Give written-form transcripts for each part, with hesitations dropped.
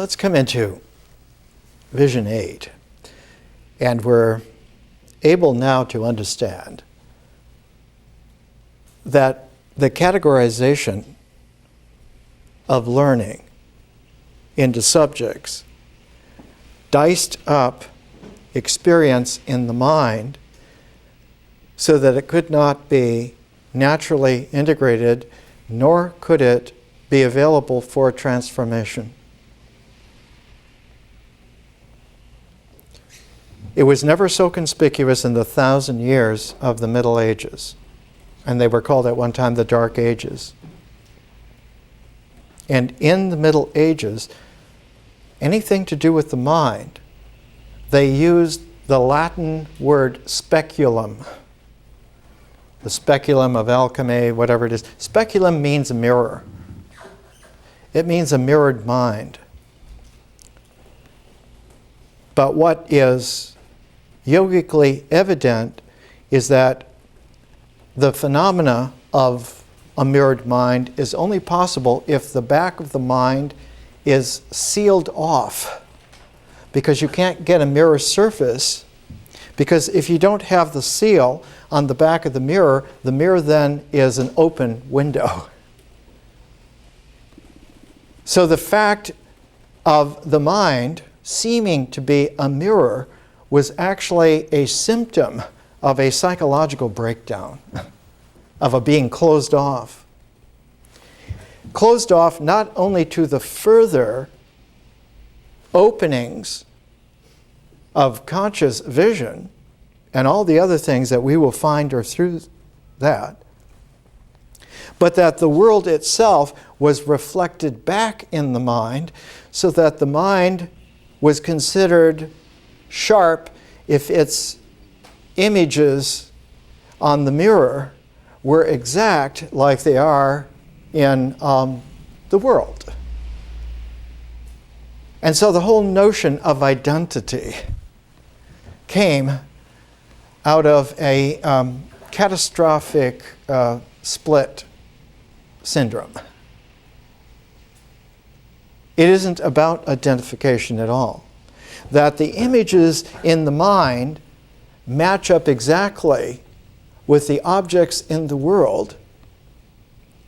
let's come into Vision 8. And we're able now to understand that the categorization of learning into subjects diced up experience in the mind so that it could not be naturally integrated, nor could it be available for transformation. It was never so conspicuous in the 1,000 years of the Middle Ages, and they were called at one time the Dark Ages. And in the Middle Ages, anything to do with the mind, they used the Latin word speculum. The speculum of alchemy, whatever it is. Speculum means a mirror. It means a mirrored mind. But what is yogically evident is that the phenomena of a mirrored mind is only possible if the back of the mind is sealed off, because you can't get a mirror surface, because if you don't have the seal on the back of the mirror then is an open window. So the fact of the mind seeming to be a mirror was actually a symptom of a psychological breakdown, of a being closed off. Closed off not only to the further openings of conscious vision and all the other things that we will find are through that, but that the world itself was reflected back in the mind, so that the mind was considered sharp if its images on the mirror were exact like they are in the world. And so the whole notion of identity came out of a catastrophic split syndrome. It isn't about identification at all. That the images in the mind match up exactly with the objects in the world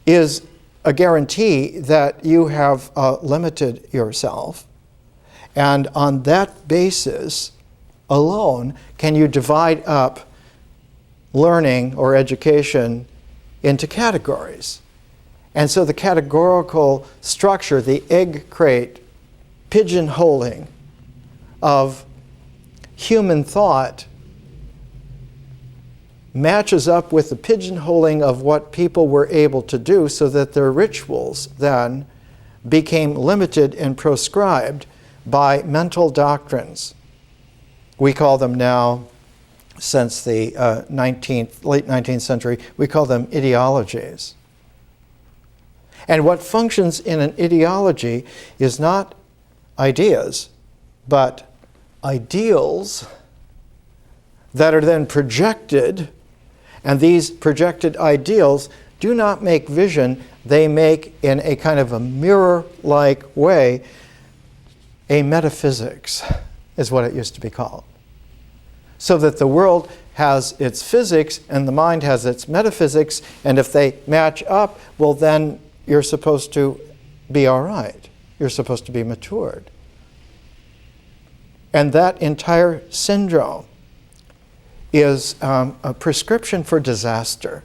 is a guarantee that you have limited yourself. And on that basis alone can you divide up learning or education into categories. And so the categorical structure, the egg crate pigeonholing of human thought matches up with the pigeonholing of what people were able to do, so that their rituals then became limited and proscribed by mental doctrines. We call them now, since the late 19th century, we call them ideologies. And what functions in an ideology is not ideas, but ideals that are then projected, and these projected ideals do not make vision, they make, in a kind of a mirror-like way, a metaphysics, is what it used to be called. So that the world has its physics and the mind has its metaphysics, and if they match up, well then you're supposed to be all right. You're supposed to be matured. And that entire syndrome is a prescription for disaster,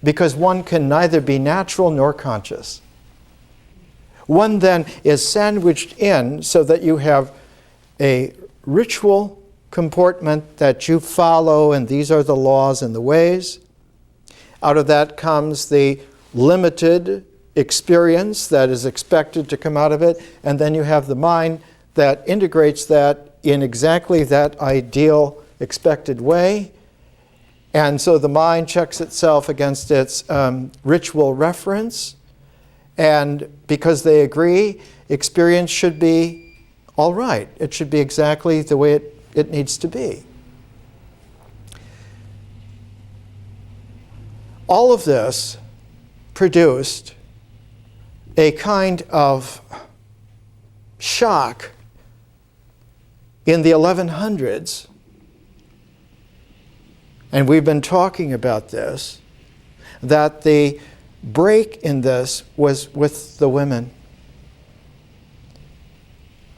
because one can neither be natural nor conscious. One then is sandwiched in so that you have a ritual comportment that you follow, and these are the laws and the ways. Out of that comes the limited experience that is expected to come out of it, and then you have the mind that integrates that in exactly that ideal expected way. And so the mind checks itself against its ritual reference, and because they agree, experience should be all right. It should be exactly the way it needs to be. All of this produced a kind of shock in the 1100s, and we've been talking about this, that the break in this was with the women.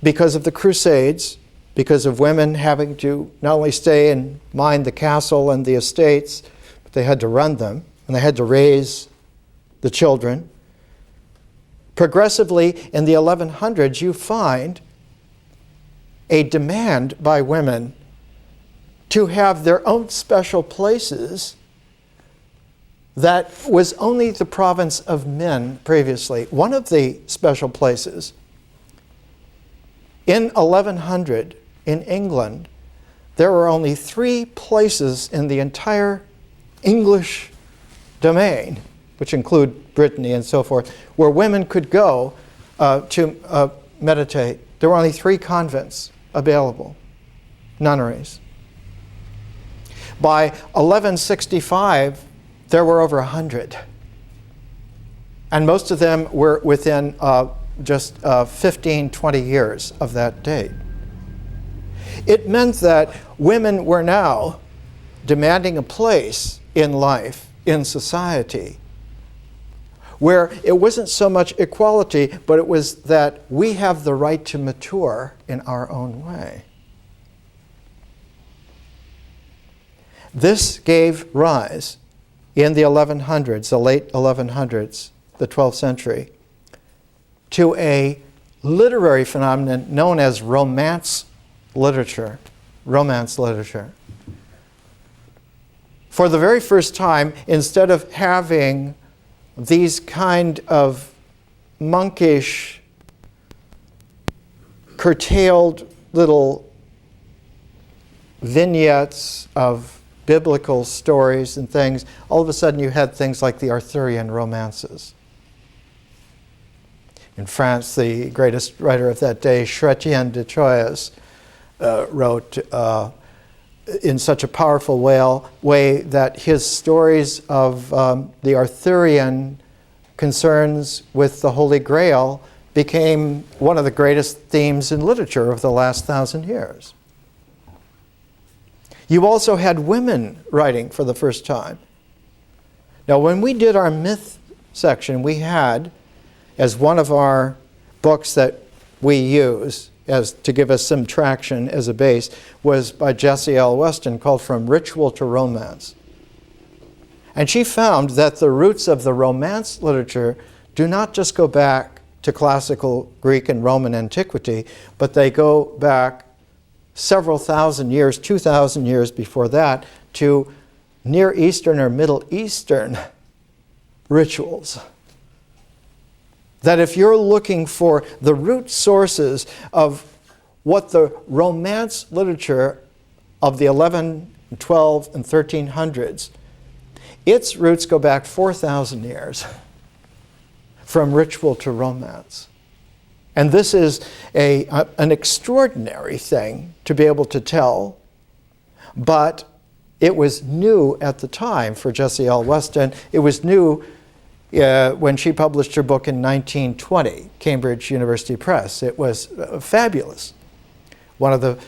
Because of the Crusades, because of women having to not only stay and mind the castle and the estates, but they had to run them, and they had to raise the children. Progressively, in the 1100s, you find a demand by women to have their own special places that was only the province of men previously. One of the special places in 1100 in England, there were only 3 places in the entire English domain, which include Brittany and so forth, where women could go to meditate. There were only 3 convents available, nunneries. By 1165, there were over 100. And most of them were within just 15, 20 years of that date. It meant that women were now demanding a place in life, in society, where it wasn't so much equality, but it was that we have the right to mature in our own way. This gave rise in the 1100s, the late 1100s, the 12th century, to a literary phenomenon known as romance literature. Romance literature. For the very first time, instead of having these kind of monkish, curtailed little vignettes of biblical stories and things, all of a sudden you had things like the Arthurian romances. In France, the greatest writer of that day, Chrétien de Troyes, wrote in such a powerful way that his stories of the Arthurian concerns with the Holy Grail became one of the greatest themes in literature of the last 1,000 years. You also had women writing for the first time. Now, when we did our myth section, we had, as one of our books that we use as to give us some traction as a base, was by Jessie L. Weston, called From Ritual to Romance. And she found that the roots of the romance literature do not just go back to classical Greek and Roman antiquity, but they go back several thousand years, 2,000 years before that, to Near Eastern or Middle Eastern rituals. That if you're looking for the root sources of what the romance literature of the 11, 12, and 1300s, its roots go back 4,000 years from ritual to romance. And this is an extraordinary thing to be able to tell, but it was new at the time for Jessie L. Weston. It was new when she published her book in 1920, Cambridge University Press. It was fabulous. One of the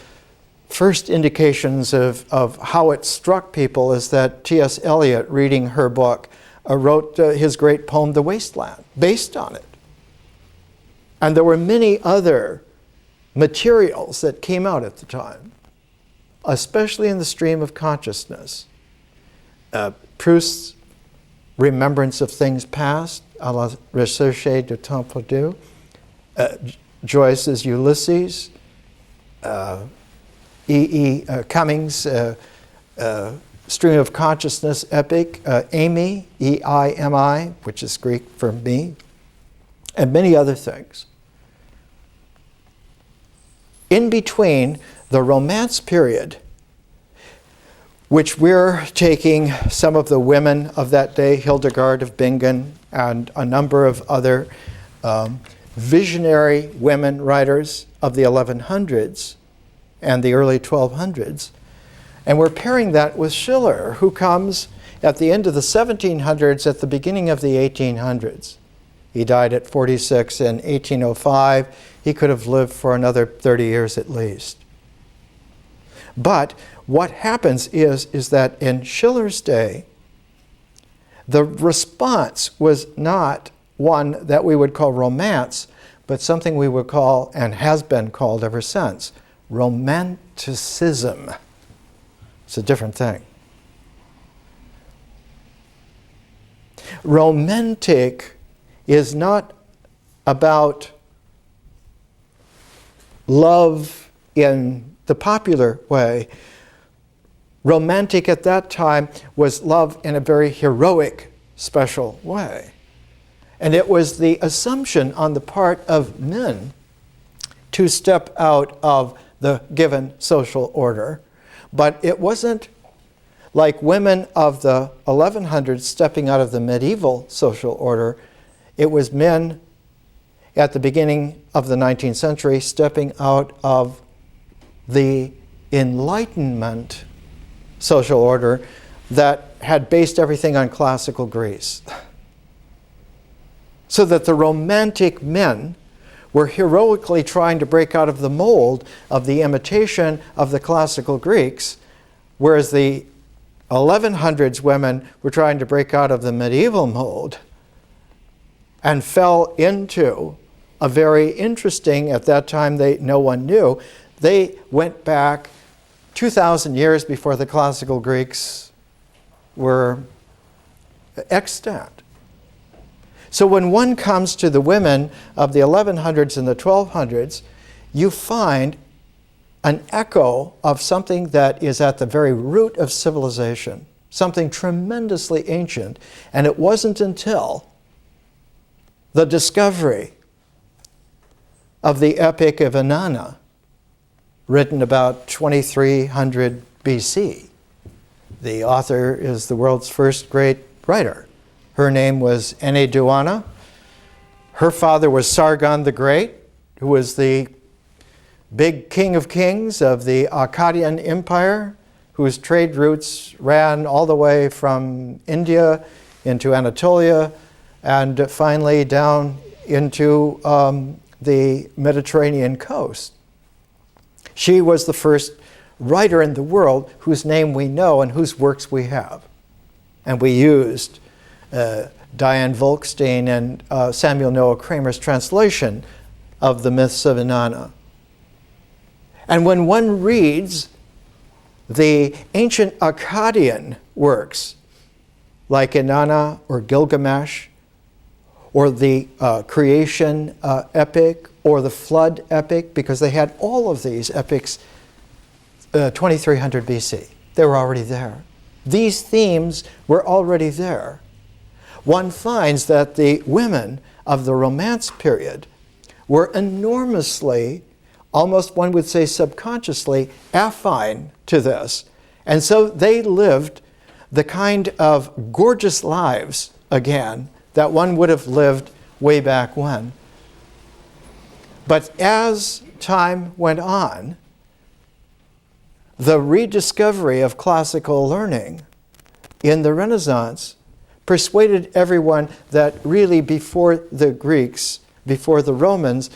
first indications of how it struck people is that T.S. Eliot, reading her book, wrote his great poem, The Wasteland, based on it. And there were many other materials that came out at the time, especially in the stream of consciousness. Proust's Remembrance of Things Past, à la recherche du temps perdu, Joyce's Ulysses, E.E. Cummings' Stream of Consciousness epic, Amy, E-I-M-I, which is Greek for me, and many other things. In between the Romance period, which we're taking some of the women of that day, Hildegard of Bingen, and a number of other visionary women writers of the 1100s and the early 1200s, and we're pairing that with Schiller, who comes at the end of the 1700s, at the beginning of the 1800s. He died at 46 in 1805. He could have lived for another 30 years at least. But what happens is that in Schiller's day, the response was not one that we would call romance, but something we would call, and has been called ever since, romanticism. It's a different thing. Romantic is not about love in the popular way. Romantic at that time was love in a very heroic, special way. And it was the assumption on the part of men to step out of the given social order. But it wasn't like women of the 1100s stepping out of the medieval social order. It was men at the beginning of the 19th century stepping out of the Enlightenment social order that had based everything on classical Greece. So that the romantic men were heroically trying to break out of the mold of the imitation of the classical Greeks, whereas the 1100s women were trying to break out of the medieval mold and fell into a very interesting, at that time no one knew, they went back 2,000 years before the classical Greeks were extant. So when one comes to the women of the 1100s and the 1200s, you find an echo of something that is at the very root of civilization, something tremendously ancient. And it wasn't until the discovery of the Epic of Inanna, written about 2300 BC. The author is the world's first great writer. Her name was Enneaduanna. Her father was Sargon the Great, who was the big king of kings of the Akkadian Empire, whose trade routes ran all the way from India into Anatolia and finally down into the Mediterranean coast. She was the first writer in the world whose name we know and whose works we have. And we used Diane Volkstein and Samuel Noah Kramer's translation of the myths of Inanna. And when one reads the ancient Akkadian works, like Inanna or Gilgamesh, or the creation epic, or the flood epic, because they had all of these epics 2300 BC. They were already there. These themes were already there. One finds that the women of the Romance period were enormously, almost one would say subconsciously, affine to this. And so they lived the kind of gorgeous lives, again, that one would have lived way back when. But as time went on, the rediscovery of classical learning in the Renaissance persuaded everyone that really before the Greeks, before the Romans,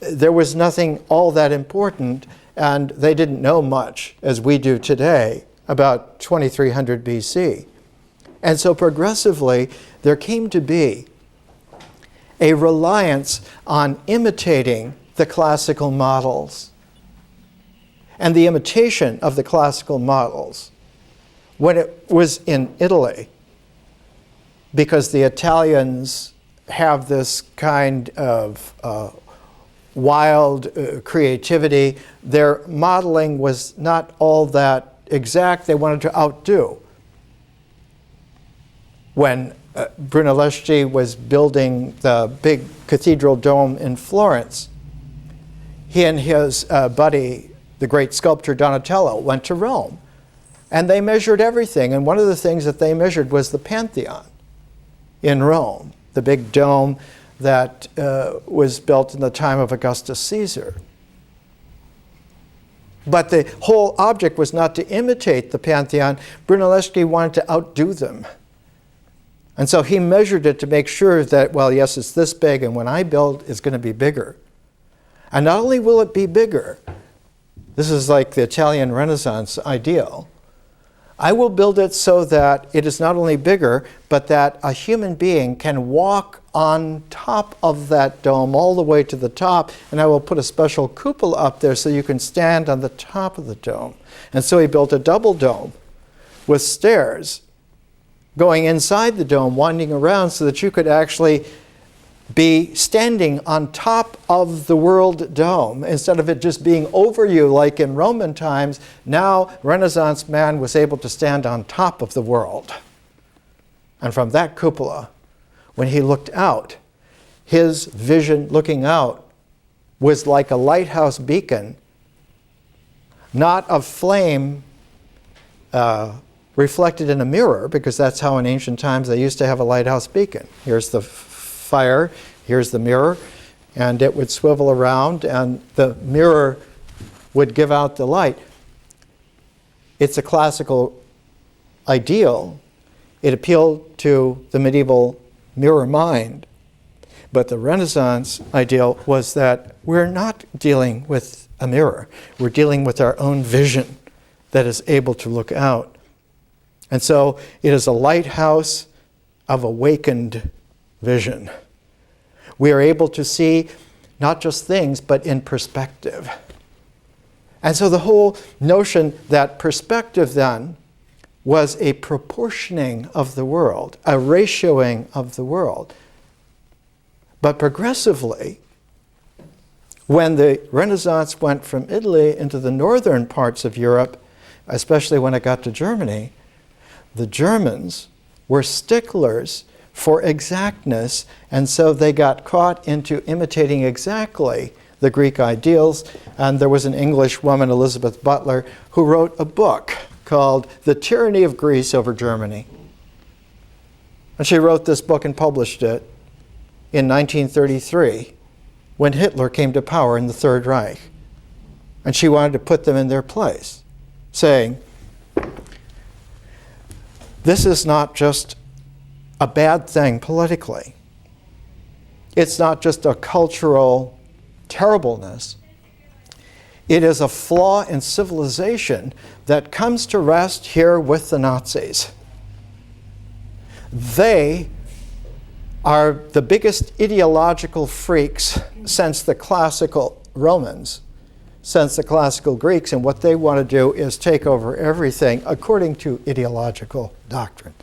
there was nothing all that important, and they didn't know much, as we do today, about 2300 BC. And so progressively, there came to be a reliance on imitating the classical models. And the imitation of the classical models, when it was in Italy, because the Italians have this kind of wild creativity, their modeling was not all that exact. They wanted to outdo. When Brunelleschi was building the big cathedral dome in Florence, he and his buddy, the great sculptor Donatello, went to Rome. And they measured everything. And one of the things that they measured was the Pantheon in Rome, the big dome that was built in the time of Augustus Caesar. But the whole object was not to imitate the Pantheon. Brunelleschi wanted to outdo them. And so he measured it to make sure that, well, yes, it's this big, and when I build, it's going to be bigger. And not only will it be bigger, this is like the Italian Renaissance ideal, I will build it so that it is not only bigger, but that a human being can walk on top of that dome all the way to the top, and I will put a special cupola up there so you can stand on the top of the dome. And so he built a double dome with stairs going inside the dome, winding around so that you could actually be standing on top of the world dome instead of it just being over you like in Roman times. Now Renaissance man was able to stand on top of the world. And from that cupola, when he looked out, his vision looking out was like a lighthouse beacon, not of flame reflected in a mirror, because that's how in ancient times they used to have a lighthouse beacon. Here's the fire, here's the mirror, and it would swivel around and the mirror would give out the light. It's a classical ideal. It appealed to the medieval mirror mind. But the Renaissance ideal was that we're not dealing with a mirror. We're dealing with our own vision that is able to look out. And so it is a lighthouse of awakened vision. We are able to see not just things, but in perspective. And so the whole notion that perspective then was a proportioning of the world, a ratioing of the world. But progressively, when the Renaissance went from Italy into the northern parts of Europe, especially when it got to Germany, the Germans were sticklers for exactness, and so they got caught into imitating exactly the Greek ideals. And there was an English woman, Elizabeth Butler, who wrote a book called The Tyranny of Greece over Germany. And she wrote this book and published it in 1933 when Hitler came to power in the Third Reich. And she wanted to put them in their place, saying, this is not just a bad thing politically. It's not just a cultural terribleness. It is a flaw in civilization that comes to rest here with the Nazis. They are the biggest ideological freaks since the classical Romans, since the classical Greeks, and what they want to do is take over everything according to ideological doctrine.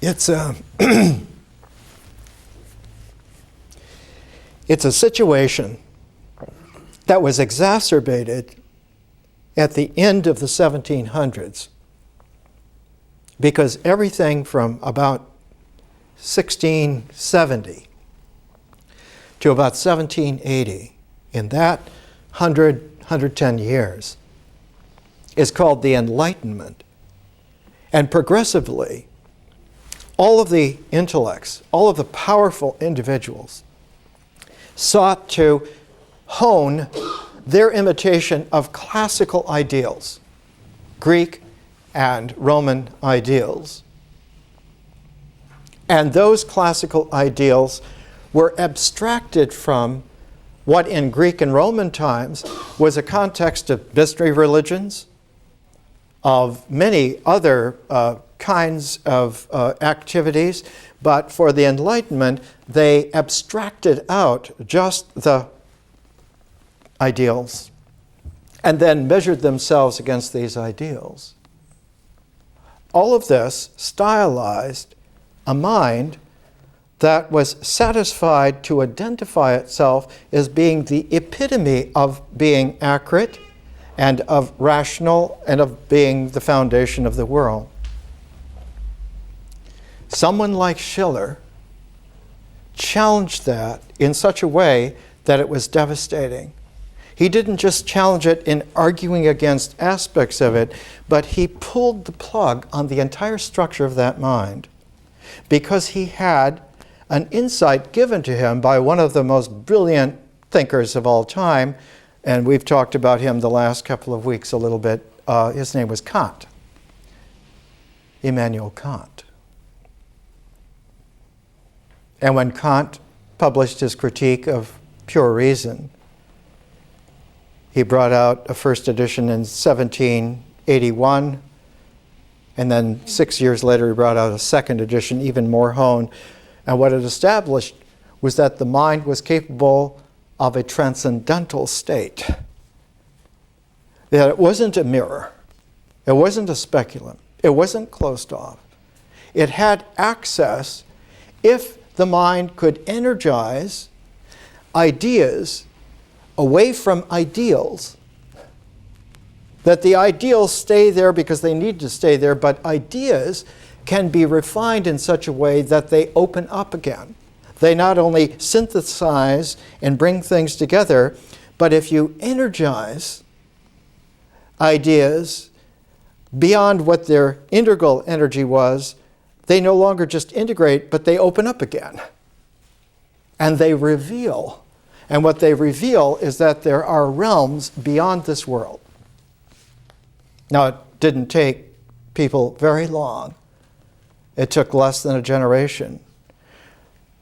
It's a situation that was exacerbated at the end of the 1700s, because everything from about 1670 to about 1780, in that 110 years, is called the Enlightenment. And progressively, all of the intellects, all of the powerful individuals sought to hone their imitation of classical ideals, Greek and Roman ideals. And those classical ideals were abstracted from what in Greek and Roman times was a context of mystery religions, of many other kinds of activities, but for the Enlightenment, they abstracted out just the ideals and then measured themselves against these ideals. All of this stylized a mind that was satisfied to identify itself as being the epitome of being accurate and of rational and of being the foundation of the world. Someone like Schiller challenged that in such a way that it was devastating. He didn't just challenge it in arguing against aspects of it, but he pulled the plug on the entire structure of that mind, because he had an insight given to him by one of the most brilliant thinkers of all time, And we've talked about him the last couple of weeks a little bit. His name was Kant, Immanuel Kant. And when Kant published his critique of pure reason, he brought out a first edition in 1781, and then 6 years later he brought out a second edition, even more honed. And what it established was that the mind was capable of a transcendental state. That it wasn't a mirror, it wasn't a speculum, it wasn't closed off. It had access if the mind could energize ideas away from ideals, that the ideals stay there because they need to stay there, but ideas can be refined in such a way that they open up again. They not only synthesize and bring things together, but if you energize ideas beyond what their integral energy was, they no longer just integrate, but they open up again. And they reveal. And what they reveal is that there are realms beyond this world. Now, it didn't take people very long. It took less than a generation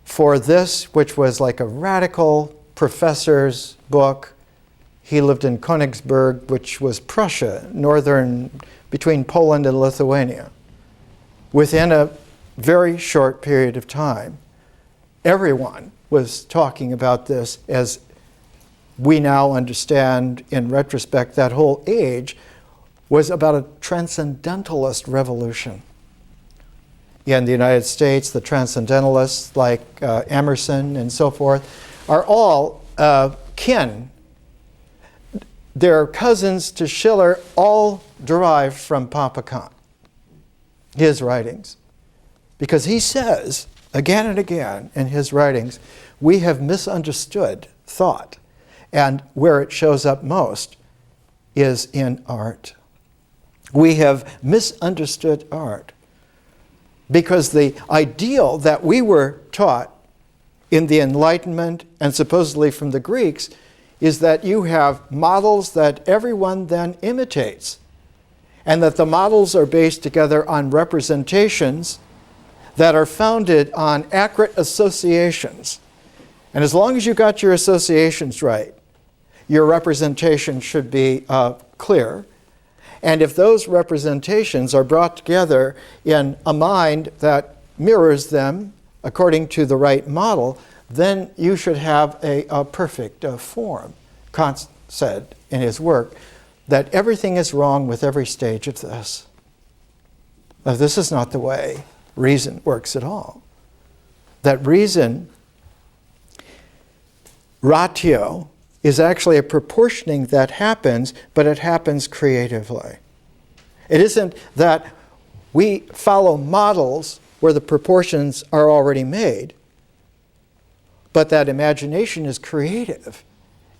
for this, which was like a radical professor's book. He lived in Königsberg, which was Prussia, northern, between Poland and Lithuania. Within a very short period of time, everyone was talking about this. As we now understand in retrospect, that whole age was about a transcendentalist revolution. In the United States, the transcendentalists like Emerson and so forth are all kin. They're cousins to Schiller, all derived from Papa Kant, his writings. Because he says, again and again in his writings, we have misunderstood thought. And where it shows up most is in art. We have misunderstood art because the ideal that we were taught in the Enlightenment and supposedly from the Greeks is that you have models that everyone then imitates, and that the models are based together on representations that are founded on accurate associations. And as long as you got your associations right, your representation should be clear. And if those representations are brought together in a mind that mirrors them according to the right model, then you should have a perfect form. Kant said in his work that everything is wrong with every stage of this. Now, this is not the way reason works at all. That reason, ratio, is actually a proportioning that happens, but it happens creatively. It isn't that we follow models where the proportions are already made, but that imagination is creative.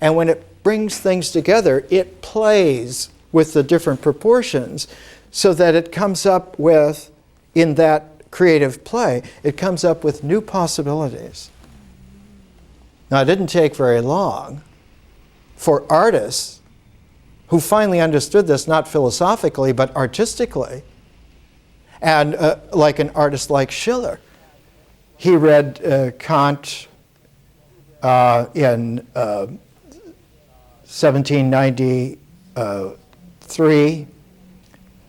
And when it brings things together, it plays with the different proportions so that it comes up with, in that creative play, it comes up with new possibilities. Now, it didn't take very long for artists who finally understood this, not philosophically, but artistically. And like an artist like Schiller, he read Kant in 1793,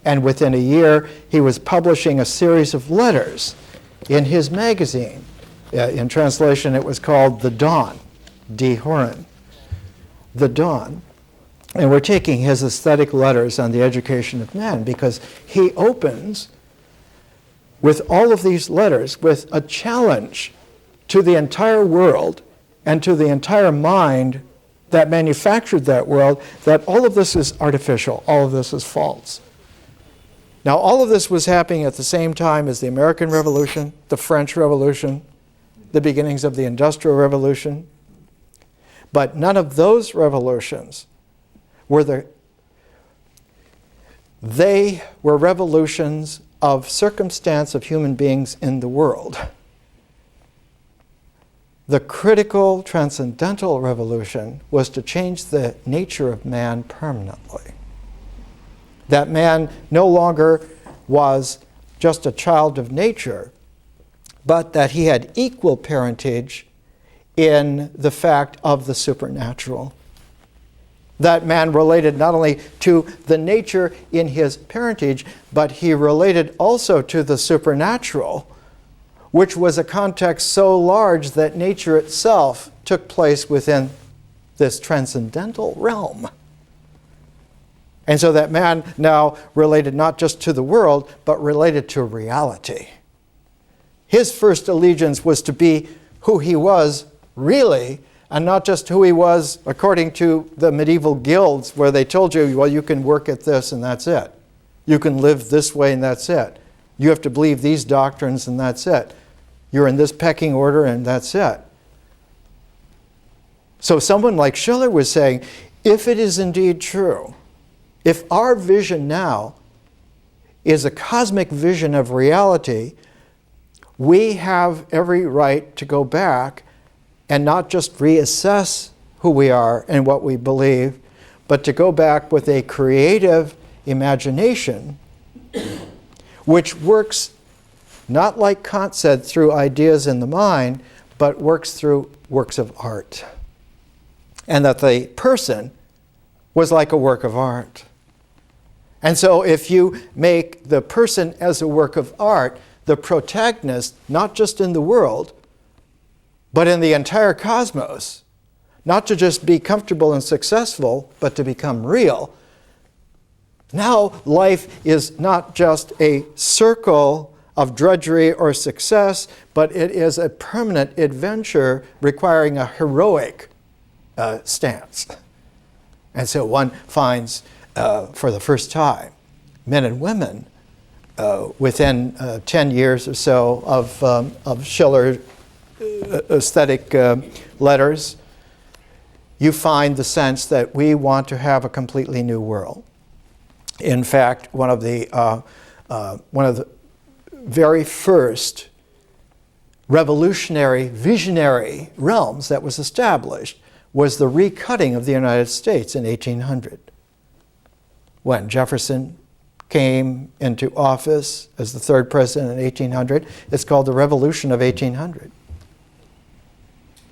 and within a year he was publishing a series of letters in his magazine. In translation, it was called The Dawn, Die Horen, The Dawn. And we're taking his aesthetic letters on the education of man because he opens with all of these letters with a challenge to the entire world and to the entire mind that manufactured that world, that all of this is artificial, all of this is false. Now, all of this was happening at the same time as the American Revolution, the French Revolution, the beginnings of the Industrial Revolution. But none of those revolutions they were revolutions of circumstance of human beings in the world. the critical transcendental revolution was to change the nature of man permanently. That man no longer was just a child of nature, but that he had equal parentage in the fact of the supernatural. That man related not only to the nature in his parentage, but he related also to the supernatural, which was a context so large that nature itself took place within this transcendental realm. And so that man now related not just to the world, but related to reality. His first allegiance was to be who he was really, and not just who he was according to the medieval guilds where they told you, well, you can work at this and that's it. You can live this way and that's it. You have to believe these doctrines and that's it. You're in this pecking order and that's it. So someone like Schiller was saying, if it is indeed true, if our vision now is a cosmic vision of reality, we have every right to go back and not just reassess who we are and what we believe, but to go back with a creative imagination which works not like Kant said through ideas in the mind, but works through works of art. And that the person was like a work of art. And so if you make the person as a work of art the protagonist, not just in the world, but in the entire cosmos, not to just be comfortable and successful, but to become real, now life is not just a circle of drudgery or success, but it is a permanent adventure requiring a heroic stance. And so one finds, for the first time, men and women within 10 years or so of Schiller's aesthetic letters, you find the sense that we want to have a completely new world. In fact, one of the very first revolutionary, visionary realms that was established was the recutting of the United States in 1800. When Jefferson came into office as the third president in 1800, it's called the Revolution of 1800.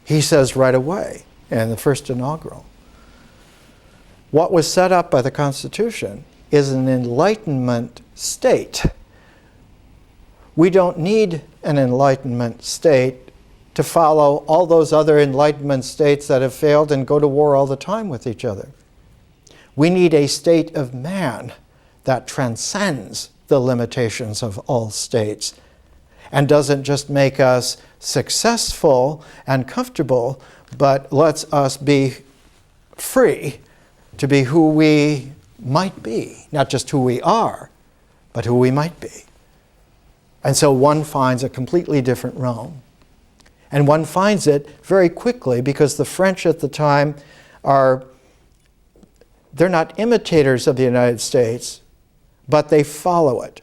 He says right away in the first inaugural, what was set up by the Constitution is an Enlightenment state. We don't need an Enlightenment state to follow all those other Enlightenment states that have failed and go to war all the time with each other. We need a state of man that transcends the limitations of all states and doesn't just make us successful and comfortable, but lets us be free to be who we might be, not just who we are, but who we might be. And so one finds a completely different realm. And one finds it very quickly because the French at the time they're not imitators of the United States, but they follow it.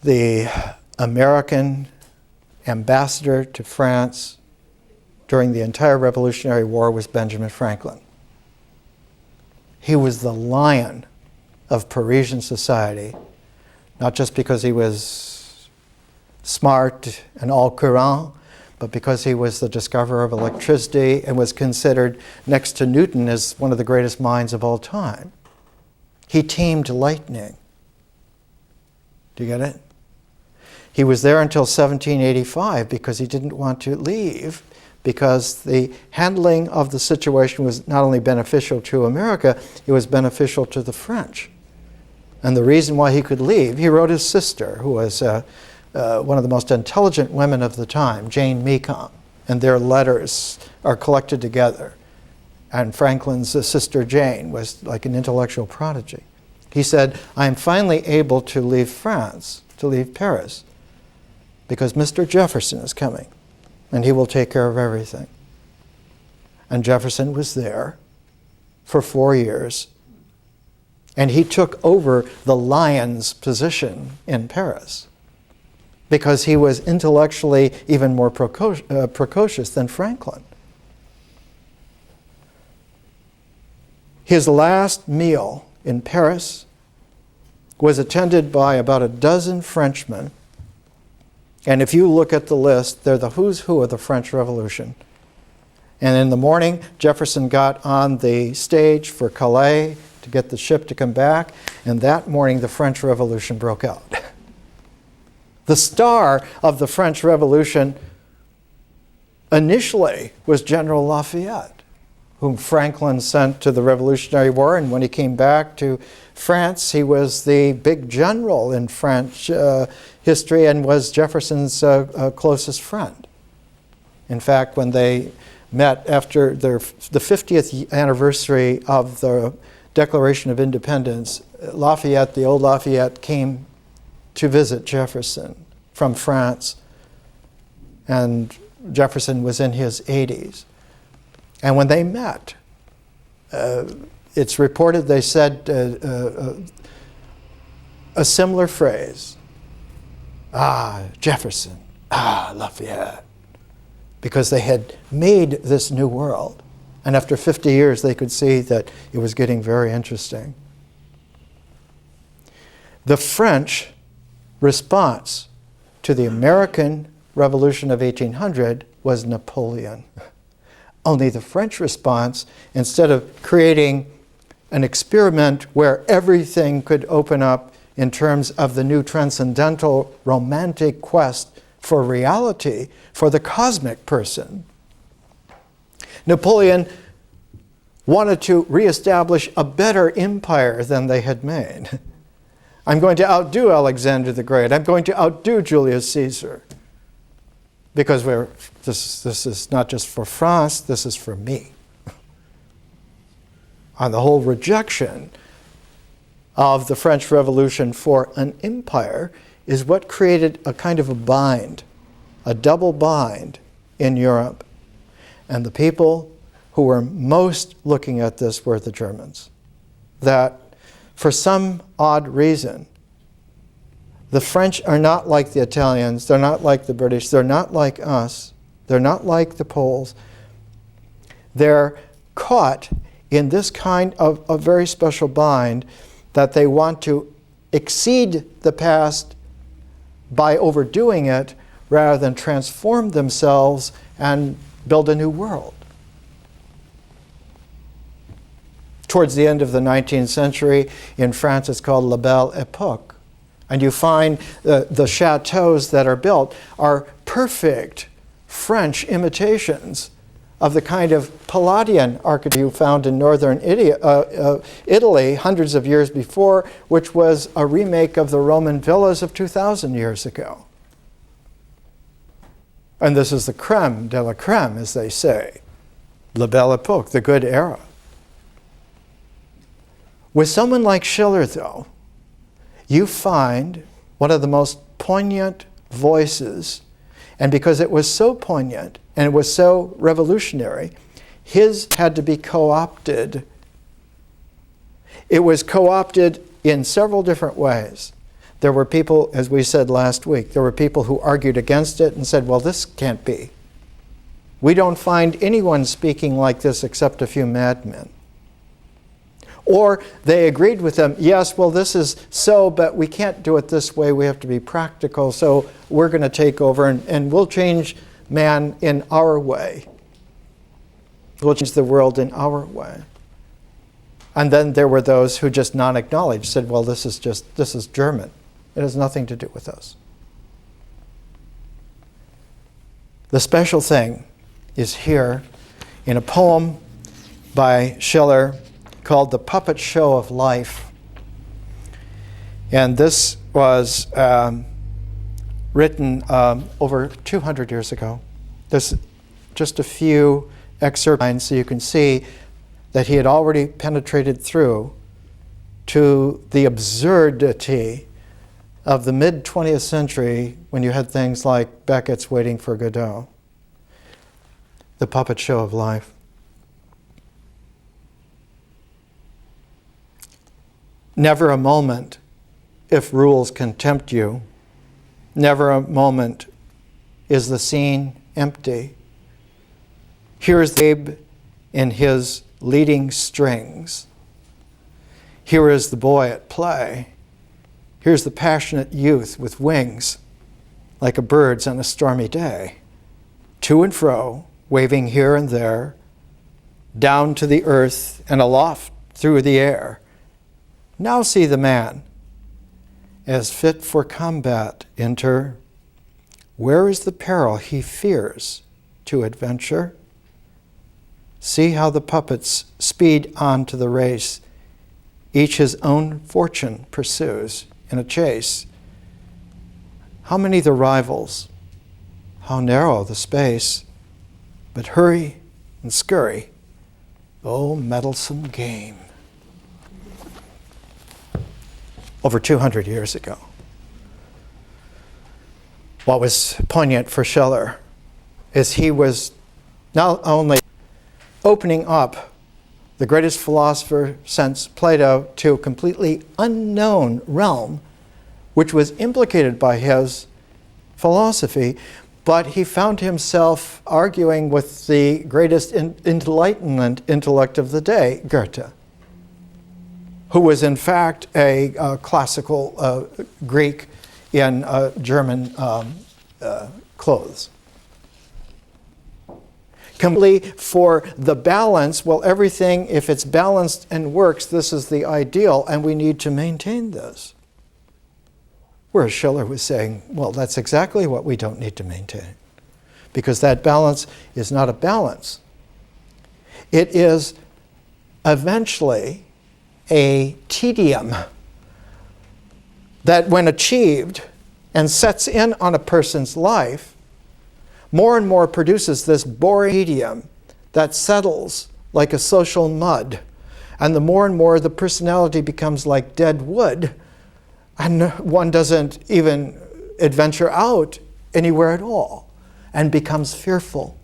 The American ambassador to France during the entire Revolutionary War was Benjamin Franklin. He was the lion of Parisian society, not just because he was smart and all courant, but because he was the discoverer of electricity and was considered, next to Newton, as one of the greatest minds of all time. He tamed lightning. Do you get it? He was there until 1785 because he didn't want to leave, because the handling of the situation was not only beneficial to America, it was beneficial to the French. And the reason why he could leave, he wrote his sister, who was one of the most intelligent women of the time, Jane Meacom, and their letters are collected together. And Franklin's sister Jane was like an intellectual prodigy. He said, I am finally able to leave France, to leave Paris, because Mr. Jefferson is coming, and he will take care of everything. And Jefferson was there for 4 years, and he took over the lion's position in Paris. because he was intellectually even more precocious than Franklin. His last meal in Paris was attended by about a dozen Frenchmen. And if you look at the list, they're the who's who of the French Revolution. And in the morning, Jefferson got on the stage for Calais to get the ship to come back. And that morning, the French Revolution broke out. The star of the French Revolution initially was General Lafayette, whom Franklin sent to the Revolutionary War. And when he came back to France, he was the big general in French history and was Jefferson's closest friend. In fact, when they met after the 50th anniversary of the Declaration of Independence, Lafayette, the old Lafayette, came to visit Jefferson from France. And Jefferson was in his 80s. And when they met, it's reported they said a similar phrase, "Ah, Jefferson, ah, Lafayette," because they had made this new world. And after 50 years, they could see that it was getting very interesting. The French response to the American Revolution of 1800 was Napoleon. Only the French response, instead of creating an experiment where everything could open up in terms of the new transcendental romantic quest for reality, for the cosmic person, Napoleon wanted to reestablish a better empire than they had made. I'm going to outdo Alexander the Great. I'm going to outdo Julius Caesar. Because this is not just for France, this is for me. On the whole rejection of the French Revolution for an empire is what created a kind of a bind, a double bind in Europe. And the people who were most looking at this were the Germans. That for some odd reason, the French are not like the Italians, they're not like the British, they're not like us, they're not like the Poles. They're caught in this kind of a very special bind that they want to exceed the past by overdoing it rather than transform themselves and build a new world. Towards the end of the 19th century, in France, it's called La Belle Époque. And you find the chateaus that are built are perfect French imitations of the kind of Palladian architecture you found in northern Italy hundreds of years before, which was a remake of the Roman villas of 2,000 years ago. And this is the crème de la crème, as they say, La Belle Époque, the good era. With someone like Schiller, though, you find one of the most poignant voices, and because it was so poignant and it was so revolutionary, his had to be co-opted. It was co-opted in several different ways. There were people, as we said last week, there were people who argued against it and said, well, this can't be. We don't find anyone speaking like this except a few madmen. Or they agreed with them, yes, well, this is so, but we can't do it this way. We have to be practical, so we're going to take over and we'll change man in our way. We'll change the world in our way. And then there were those who just non-acknowledged, said, well, this is German. It has nothing to do with us. The special thing is here in a poem by Schiller called The Puppet Show of Life. And this was written over 200 years ago. There's just a few excerpts so you can see that he had already penetrated through to the absurdity of the mid-20th century when you had things like Beckett's Waiting for Godot. The Puppet Show of Life. Never a moment, if rules can tempt you, Never a moment is the scene empty. Here is the babe in his leading strings. Here is the boy at play. Here's the passionate youth with wings, like a bird's on a stormy day, to and fro, waving here and there, down to the earth and aloft through the air. Now see the man, as fit for combat enter. Where is the peril he fears to adventure? See how the puppets speed on to the race. Each his own fortune pursues in a chase. How many the rivals, how narrow the space, but hurry and scurry, oh meddlesome game. Over 200 years ago. What was poignant for Schiller is he was not only opening up the greatest philosopher since Plato to a completely unknown realm, which was implicated by his philosophy, but he found himself arguing with the greatest enlightenment intellect of the day, Goethe, who was in fact a classical Greek in German clothes. Completely for the balance, well, everything, if it's balanced and works, this is the ideal, and we need to maintain this. Whereas Schiller was saying, well, that's exactly what we don't need to maintain, because that balance is not a balance. It is eventually a tedium that, when achieved and sets in on a person's life, more and more produces this boring tedium that settles like a social mud. And the more and more the personality becomes like dead wood, and one doesn't even adventure out anywhere at all and becomes fearful.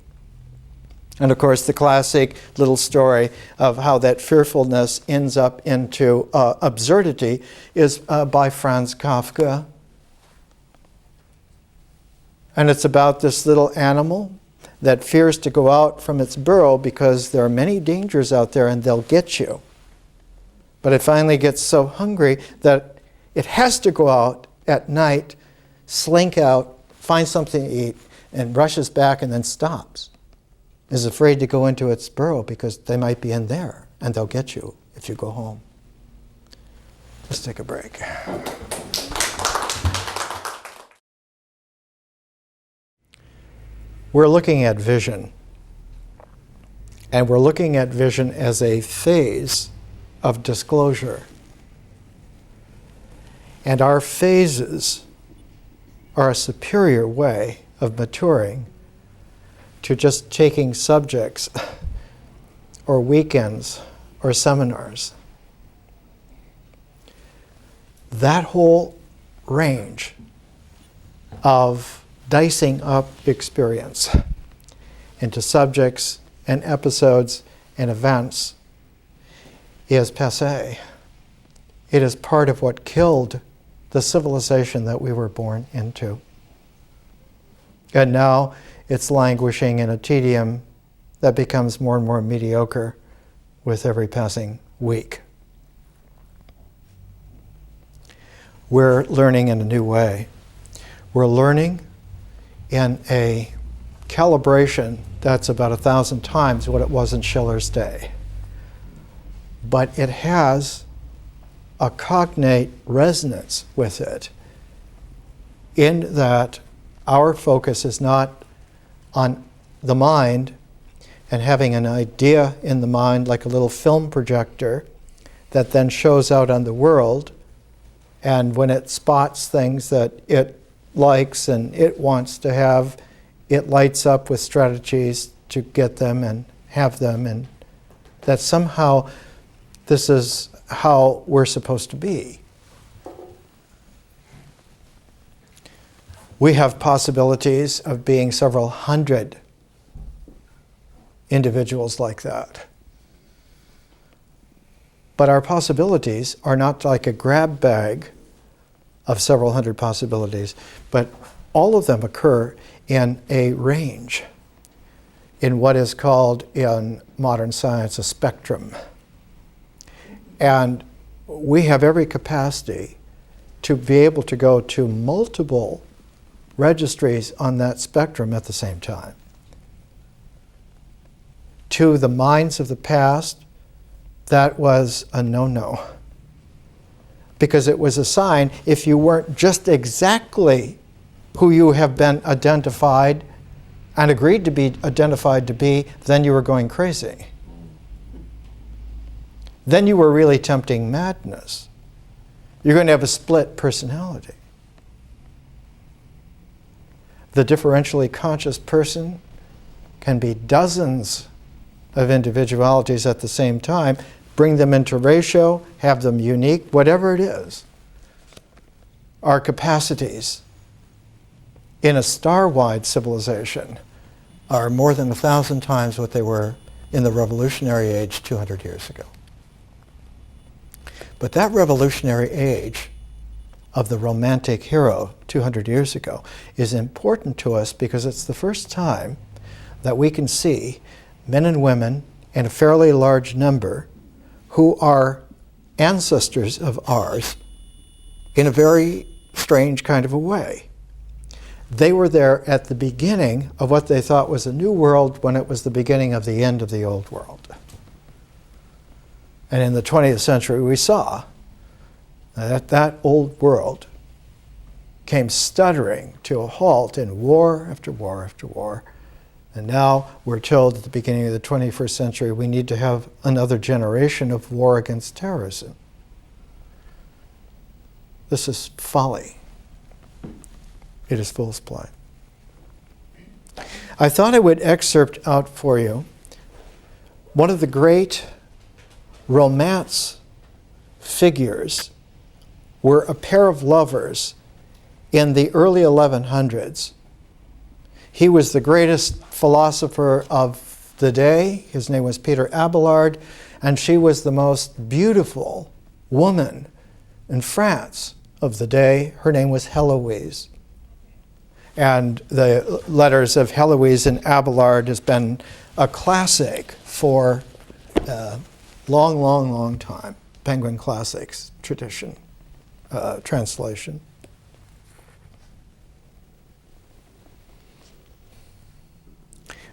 And of course, the classic little story of how that fearfulness ends up into absurdity is by Franz Kafka. And it's about this little animal that fears to go out from its burrow because there are many dangers out there and they'll get you. But it finally gets so hungry that it has to go out at night, slink out, find something to eat, and rushes back and then stops. Is afraid to go into its burrow because they might be in there and they'll get you if you go home. Let's take a break. We're looking at vision, and we're looking at vision as a phase of disclosure. And our phases are a superior way of maturing to just taking subjects or weekends or seminars. That whole range of dicing up experience into subjects and episodes and events is passé. It is part of what killed the civilization that we were born into. And now it's languishing in a tedium that becomes more and more mediocre with every passing week. We're learning in a new way. We're learning in a calibration that's about 1,000 times what it was in Schiller's day. But it has a cognate resonance with it, in that our focus is not on the mind and having an idea in the mind like a little film projector that then shows out on the world, and when it spots things that it likes and it wants to have, it lights up with strategies to get them and have them, and that somehow this is how we're supposed to be. We have possibilities of being several hundred individuals like that. But our possibilities are not like a grab bag of several hundred possibilities, but all of them occur in a range, in what is called in modern science a spectrum. And we have every capacity to be able to go to multiple registries on that spectrum at the same time. To the minds of the past, that was a no-no. Because it was a sign, if you weren't just exactly who you have been identified and agreed to be identified to be, then you were going crazy. Then you were really tempting madness. You're going to have a split personality. The differentially conscious person can be dozens of individualities at the same time, bring them into ratio, have them unique, whatever it is. Our capacities in a star-wide civilization are more than 1,000 times what they were in the revolutionary age 200 years ago. But that revolutionary age of the romantic hero 200 years ago is important to us because it's the first time that we can see men and women in a fairly large number who are ancestors of ours in a very strange kind of a way. They were there at the beginning of what they thought was a new world when it was the beginning of the end of the old world. And in the 20th century, we saw that that old world came stuttering to a halt in war after war after war. And now we're told at the beginning of the 21st century we need to have another generation of war against terrorism. This is folly. It is fool's play. I thought I would excerpt out for you one of the great romance figures were a pair of lovers in the early 1100s. He was the greatest philosopher of the day. His name was Peter Abelard, and she was the most beautiful woman in France of the day. Her name was Heloise. And the letters of Heloise and Abelard has been a classic for long time. Penguin Classics tradition, translation.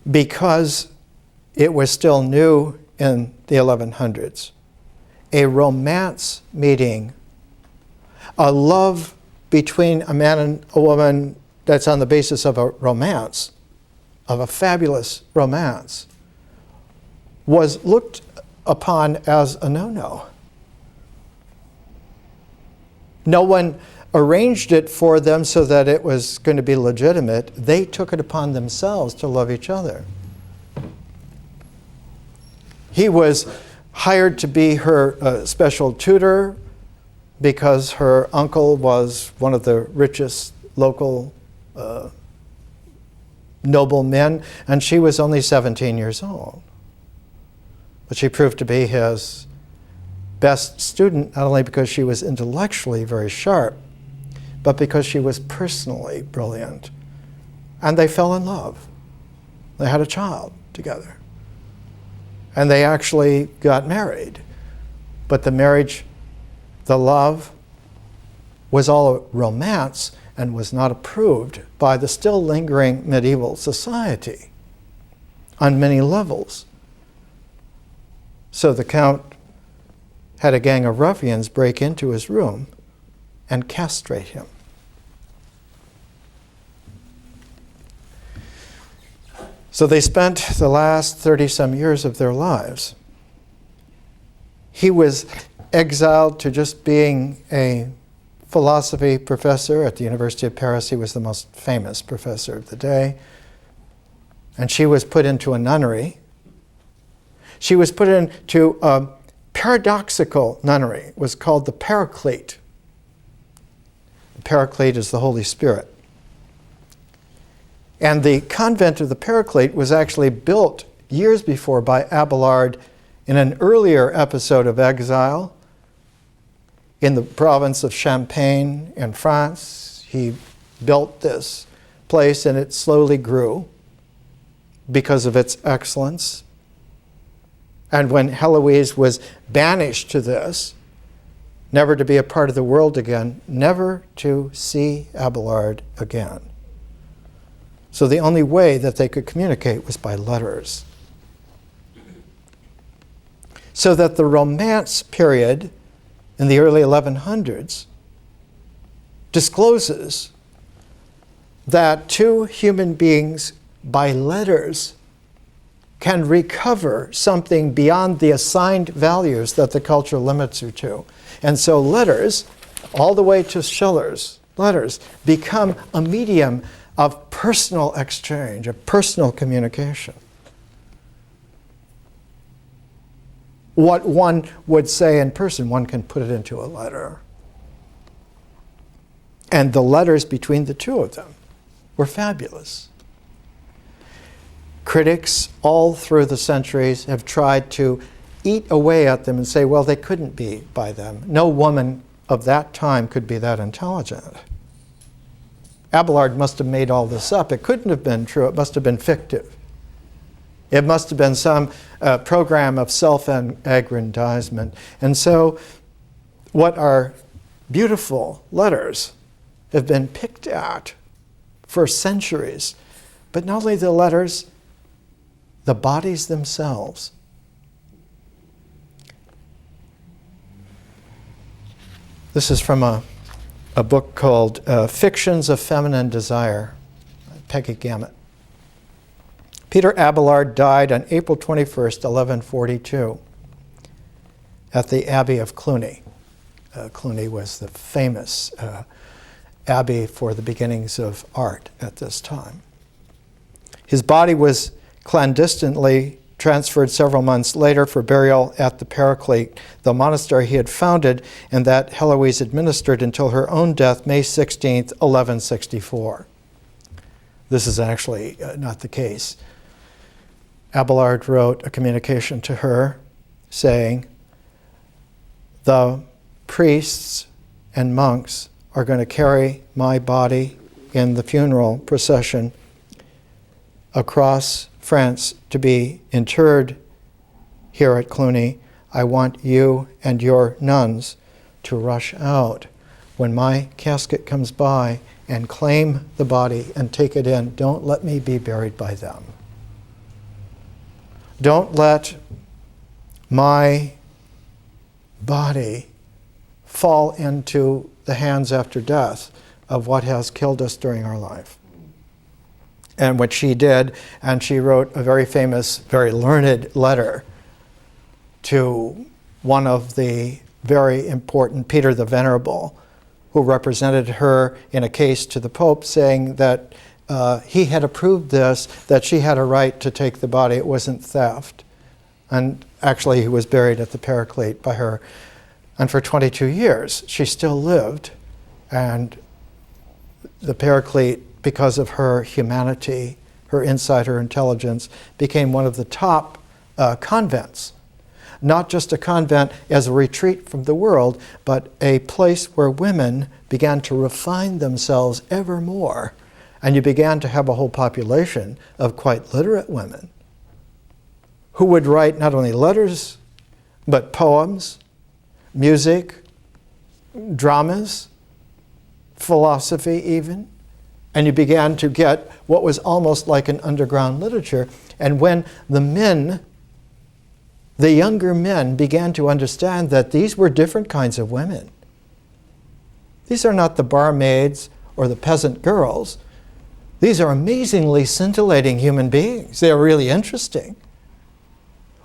Because it was still new in the 1100s, a romance meeting, a love between a man and a woman that's on the basis of a romance, of a fabulous romance, was looked upon as a no-no. No one arranged it for them so that it was going to be legitimate. They took it upon themselves to love each other. He was hired to be her special tutor because her uncle was one of the richest local noblemen, and she was only 17 years old. But she proved to be his best student, not only because she was intellectually very sharp, but because she was personally brilliant. And they fell in love. They had a child together. And they actually got married. But the marriage, the love, was all a romance and was not approved by the still lingering medieval society on many levels. So the Count had a gang of ruffians break into his room and castrate him. So they spent the last 30-some years of their lives. He was exiled to just being a philosophy professor at the University of Paris. He was the most famous professor of the day. And she was put into a nunnery. She was put into a paradoxical nunnery. It was called the Paraclete. The Paraclete is the Holy Spirit. And the convent of the Paraclete was actually built years before by Abelard in an earlier episode of exile. in the province of Champagne in France. He built this place and it slowly grew because of its excellence. And when Heloise was banished to this, never to be a part of the world again, never to see Abelard again. So the only way that they could communicate was by letters. So that the Romance period in the early 1100s discloses that two human beings by letters can recover something beyond the assigned values that the culture limits you to. And so letters, all the way to Schiller's letters, become a medium of personal exchange, of personal communication. What one would say in person, one can put it into a letter. And the letters between the two of them were fabulous. Critics all through the centuries have tried to eat away at them and say, well, they couldn't be by them. No woman of that time could be that intelligent. Abelard must have made all this up. It couldn't have been true. It must have been fictive. It must have been some program of self-aggrandizement. And so what are beautiful letters have been picked at for centuries. But not only the letters, the bodies themselves. This is from a book called Fictions of Feminine Desire, Peggy Gamet. Peter Abelard died on April 21st, 1142, at the Abbey of Cluny. Cluny was the famous abbey for the beginnings of art at this time. His body was clandestinely transferred several months later for burial at the Paraclete, the monastery he had founded and that Heloise administered until her own death, May 16th, 1164. This is actually not the case. Abelard wrote a communication to her saying, the priests and monks are going to carry my body in the funeral procession across France to be interred here at Cluny. I want you and your nuns to rush out when my casket comes by and claim the body and take it in. Don't let me be buried by them. Don't let my body fall into the hands after death of what has killed us during our life. And what she did, and she wrote a very famous, very learned letter to one of the very important, Peter the Venerable, who represented her in a case to the Pope, saying that he had approved this, that she had a right to take the body, it wasn't theft. And actually he was buried at the Paraclete by her. And for 22 years, she still lived. And the Paraclete, because of her humanity, her insight, her intelligence, became one of the top convents. Not just a convent as a retreat from the world, but a place where women began to refine themselves ever more. And you began to have a whole population of quite literate women who would write not only letters, but poems, music, dramas, philosophy even. And you began to get what was almost like an underground literature. And when the men, the younger men, began to understand that these were different kinds of women. These are not the barmaids or the peasant girls. These are amazingly scintillating human beings. They are really interesting.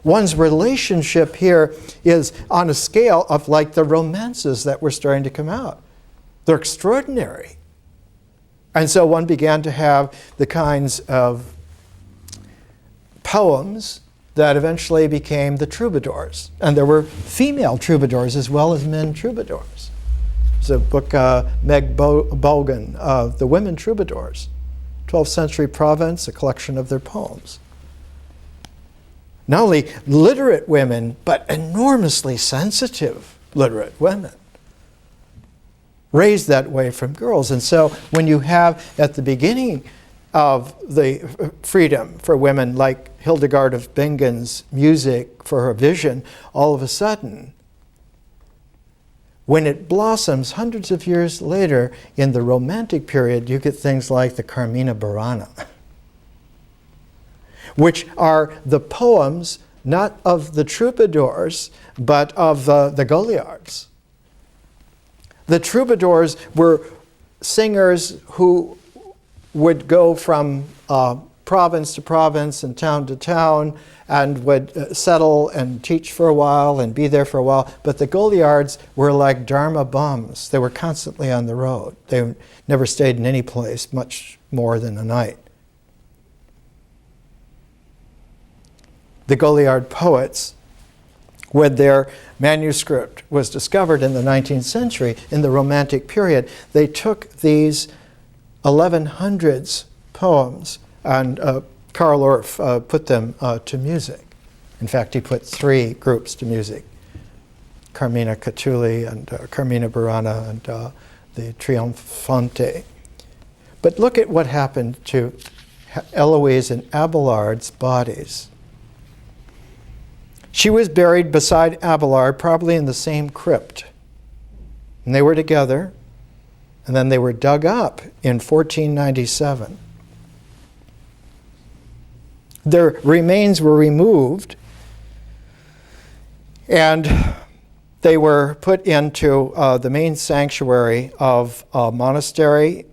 One's relationship here is on a scale of like the romances that were starting to come out. They're extraordinary. And so one began to have the kinds of poems that eventually became the troubadours. And there were female troubadours as well as men troubadours. There's a book, Meg Bogan, The Women Troubadours, 12th century Provence, a collection of their poems. Not only literate women, but enormously sensitive literate women. raised that way from girls. And so when you have at the beginning of the freedom for women, like Hildegard of Bingen's music for her vision, all of a sudden, when it blossoms hundreds of years later in the Romantic period, you get things like the Carmina Burana, which are the poems not of the troubadours, but of the Goliards. The troubadours were singers who would go from province to province and town to town and would settle and teach for a while and be there for a while. But the Goliards were like Dharma bums. They were constantly on the road. They never stayed in any place much more than a night. The Goliad Poets, when their manuscript was discovered in the 19th century, in the Romantic period, they took these 1100s poems and Karl Orff put them to music. In fact, he put 3 groups to music: Carmina Catulli and Carmina Burana and the Trionfante. But look at what happened to Eloise and Abelard's bodies. She was buried beside Abelard, probably in the same crypt. And they were together, and then they were dug up in 1497. Their remains were removed, and they were put into the main sanctuary of a monastery.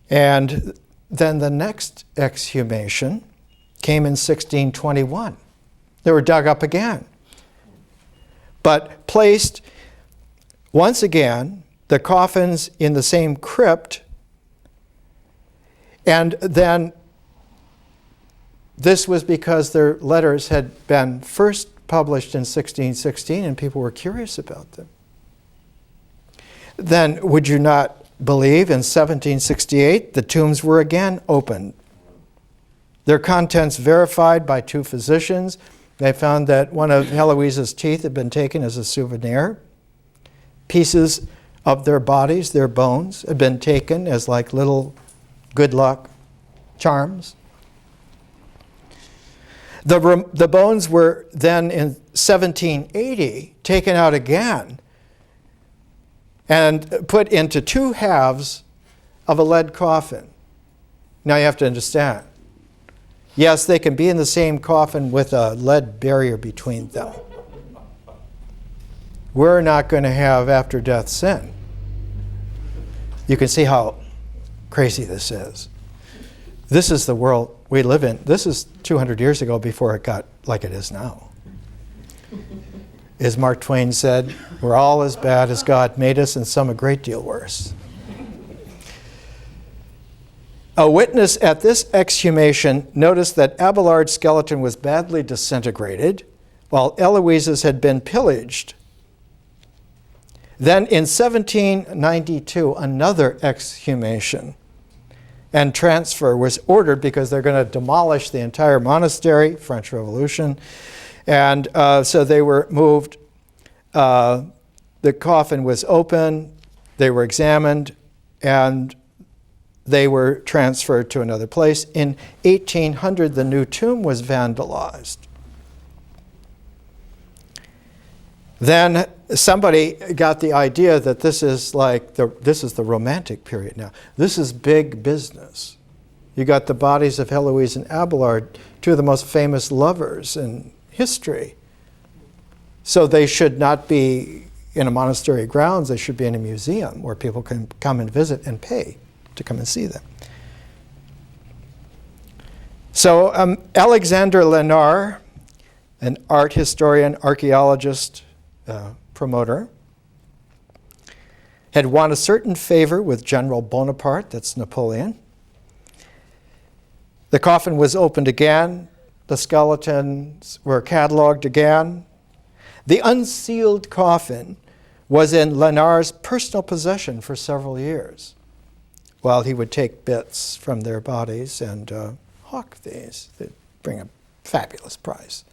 And then the next exhumation came in 1621. They were dug up again, but placed once again, the coffins in the same crypt, and then this was because their letters had been first published in 1616 and people were curious about them. Then, would you not believe, in 1768, the tombs were again opened. Their contents verified by 2 physicians. They found that one of Heloise's teeth had been taken as a souvenir. Pieces of their bodies, their bones, had been taken as like little good luck charms. The bones were then in 1780 taken out again and put into 2 halves of a lead coffin. Now you have to understand. Yes, they can be in the same coffin with a lead barrier between them. We're not going to have after-death sin. You can see how crazy this is. This is the world we live in. This is 200 years ago before it got like it is now. As Mark Twain said, we're all as bad as God made us and some a great deal worse. A witness at this exhumation noticed that Abelard's skeleton was badly disintegrated, while Eloise's had been pillaged. Then in 1792, another exhumation and transfer was ordered because they're going to demolish the entire monastery, French Revolution. And so they were moved. The coffin was open, they were examined, and they were transferred to another place. In 1800, the new tomb was vandalized. Then somebody got the idea that this is the Romantic period now. This is big business. You got the bodies of Heloise and Abelard, 2 of the most famous lovers in history. So they should not be in a monastery grounds, they should be in a museum where people can come and visit and pay to come and see them. So Alexander Lenard, an art historian, archaeologist, promoter, had won a certain favor with General Bonaparte, that's Napoleon. The coffin was opened again. The skeletons were cataloged again. The unsealed coffin was in Lenard's personal possession for several years, while he would take bits from their bodies and hawk these. They'd bring a fabulous price.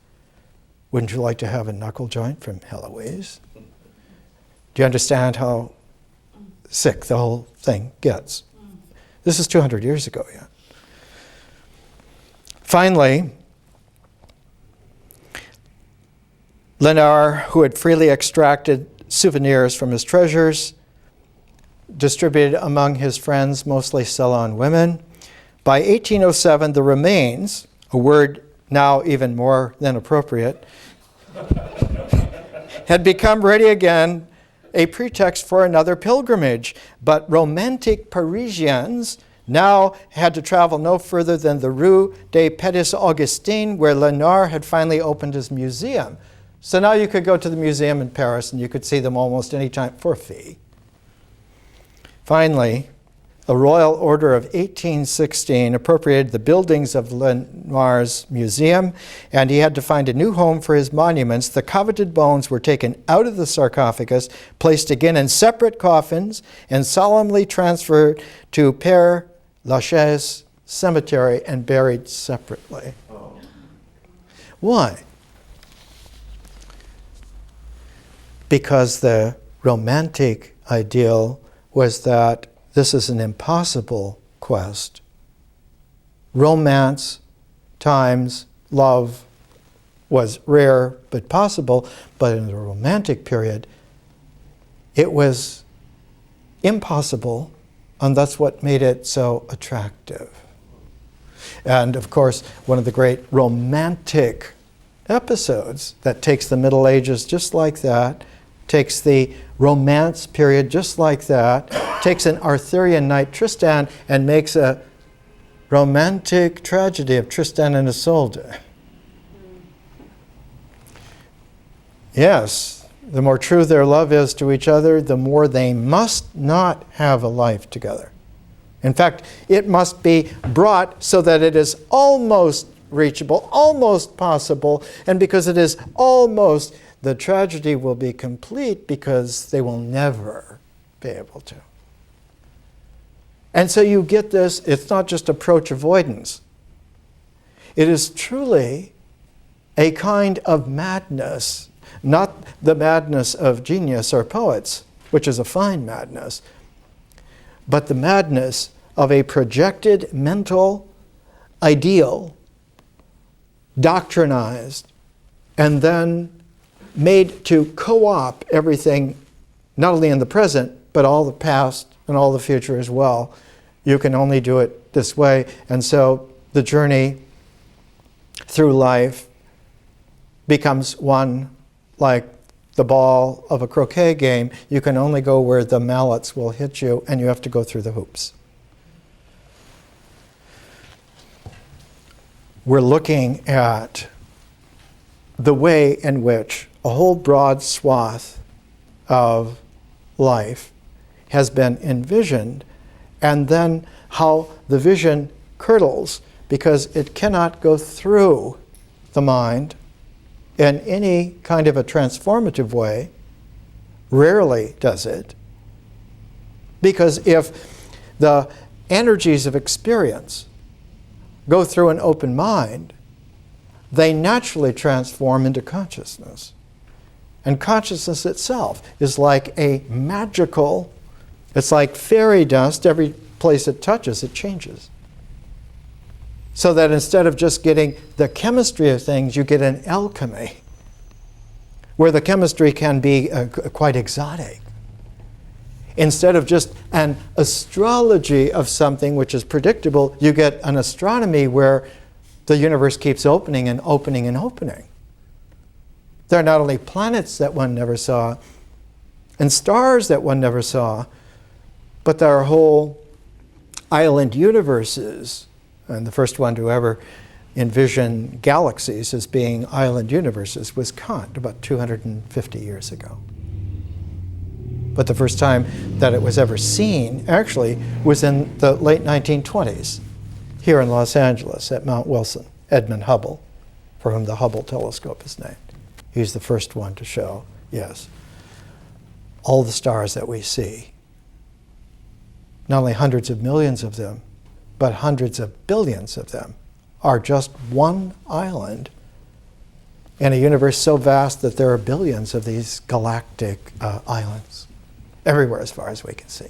Wouldn't you like to have a knuckle joint from Heloise? Do you understand how sick the whole thing gets. This is 200 years ago yet. Finally, Leonard, who had freely extracted souvenirs from his treasures, distributed among his friends, mostly Ceylon women. By 1807, the remains, a word now even more than appropriate, had become ready again, a pretext for another pilgrimage. But romantic Parisians now had to travel no further than the Rue des Petits Augustins, where Leonard had finally opened his museum. So now you could go to the museum in Paris and you could see them almost any time for a fee. Finally, a royal order of 1816 appropriated the buildings of Leonard's museum, and he had to find a new home for his monuments. The coveted bones were taken out of the sarcophagus, placed again in separate coffins, and solemnly transferred to Père Lachaise Cemetery and buried separately. Why? Because the romantic ideal was that this is an impossible quest. Romance times love was rare but possible, but in the romantic period, it was impossible, and that's what made it so attractive. And of course, one of the great romantic episodes that takes the Middle Ages just like that, takes the Romance period just like that, takes an Arthurian knight, Tristan, and makes a romantic tragedy of Tristan and Isolde. Yes, the more true their love is to each other, the more they must not have a life together. In fact, it must be brought so that it is almost reachable, almost possible, and because it is almost, the tragedy will be complete because they will never be able to. And so you get this, it's not just approach avoidance. It is truly a kind of madness, not the madness of genius or poets, which is a fine madness, but the madness of a projected mental ideal, doctrinized, and then made to co-opt everything, not only in the present, but all the past and all the future as well. You can only do it this way. And so the journey through life becomes one like the ball of a croquet game. You can only go where the mallets will hit you, and you have to go through the hoops. We're looking at the way in which a whole broad swath of life has been envisioned, and then how the vision curdles because it cannot go through the mind in any kind of a transformative way, rarely does it, because if the energies of experience go through an open mind, they naturally transform into consciousness. And consciousness itself is like a magical, it's like fairy dust. Every place it touches, it changes. So that instead of just getting the chemistry of things, you get an alchemy, where the chemistry can be quite exotic. Instead of just an astrology of something which is predictable, you get an astronomy where the universe keeps opening and opening and opening. There are not only planets that one never saw and stars that one never saw, but there are whole island universes. And the first one to ever envision galaxies as being island universes was Kant about 250 years ago. But the first time that it was ever seen actually was in the late 1920s here in Los Angeles at Mount Wilson. Edmund Hubble, for whom the Hubble telescope is named. He's the first one to show, yes, all the stars that we see. Not only hundreds of millions of them, but hundreds of billions of them are just one island in a universe so vast that there are billions of these galactic islands. everywhere as far as we can see.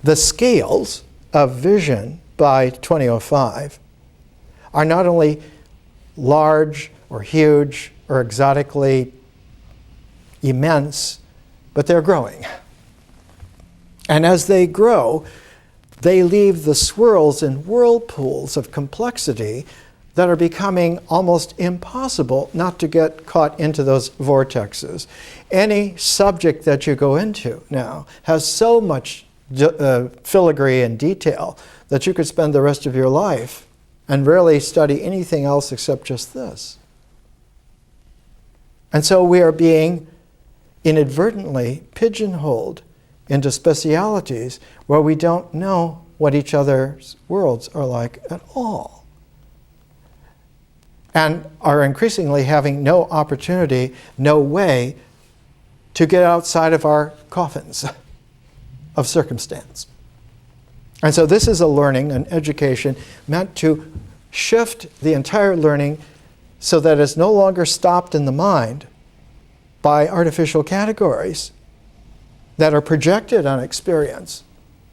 The scales of vision by 2005 are not only large or huge or exotically immense, but they're growing. And as they grow, they leave the swirls and whirlpools of complexity that are becoming almost impossible not to get caught into those vortexes. Any subject that you go into now has so much filigree and detail that you could spend the rest of your life and rarely study anything else except just this. And so we are being inadvertently pigeonholed into specialities where we don't know what each other's worlds are like at all. And are increasingly having no opportunity, no way to get outside of our coffins of circumstance. And so this is a learning, an education meant to shift the entire learning so that it's no longer stopped in the mind by artificial categories that are projected on experience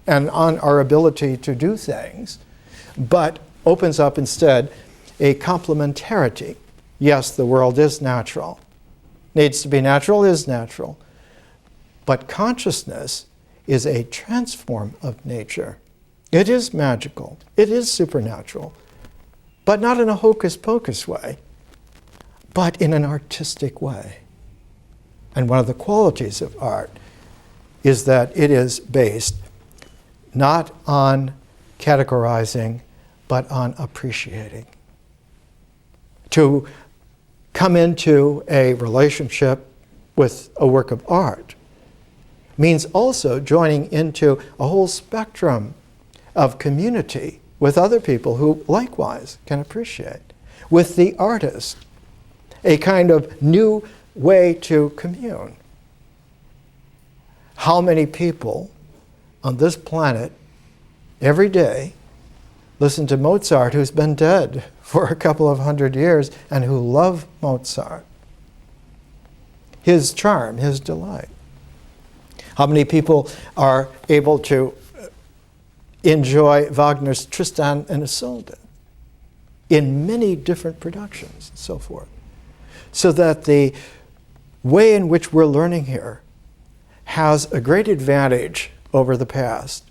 and on our ability to do things, but opens up instead a complementarity. Yes, the world is natural. Needs to be natural, is natural. But consciousness is a transform of nature. It is magical. It is supernatural. But not in a hocus-pocus way, but in an artistic way. And one of the qualities of art is that it is based not on categorizing, but on appreciating. To come into a relationship with a work of art means also joining into a whole spectrum of community with other people who likewise can appreciate. With the artist, a kind of new way to commune. How many people on this planet every day listen to Mozart, who's been dead for a couple of 100 years, and who love Mozart? His charm, his delight. How many people are able to enjoy Wagner's Tristan and Isolde in many different productions and so forth? So that the way in which we're learning here has a great advantage over the past.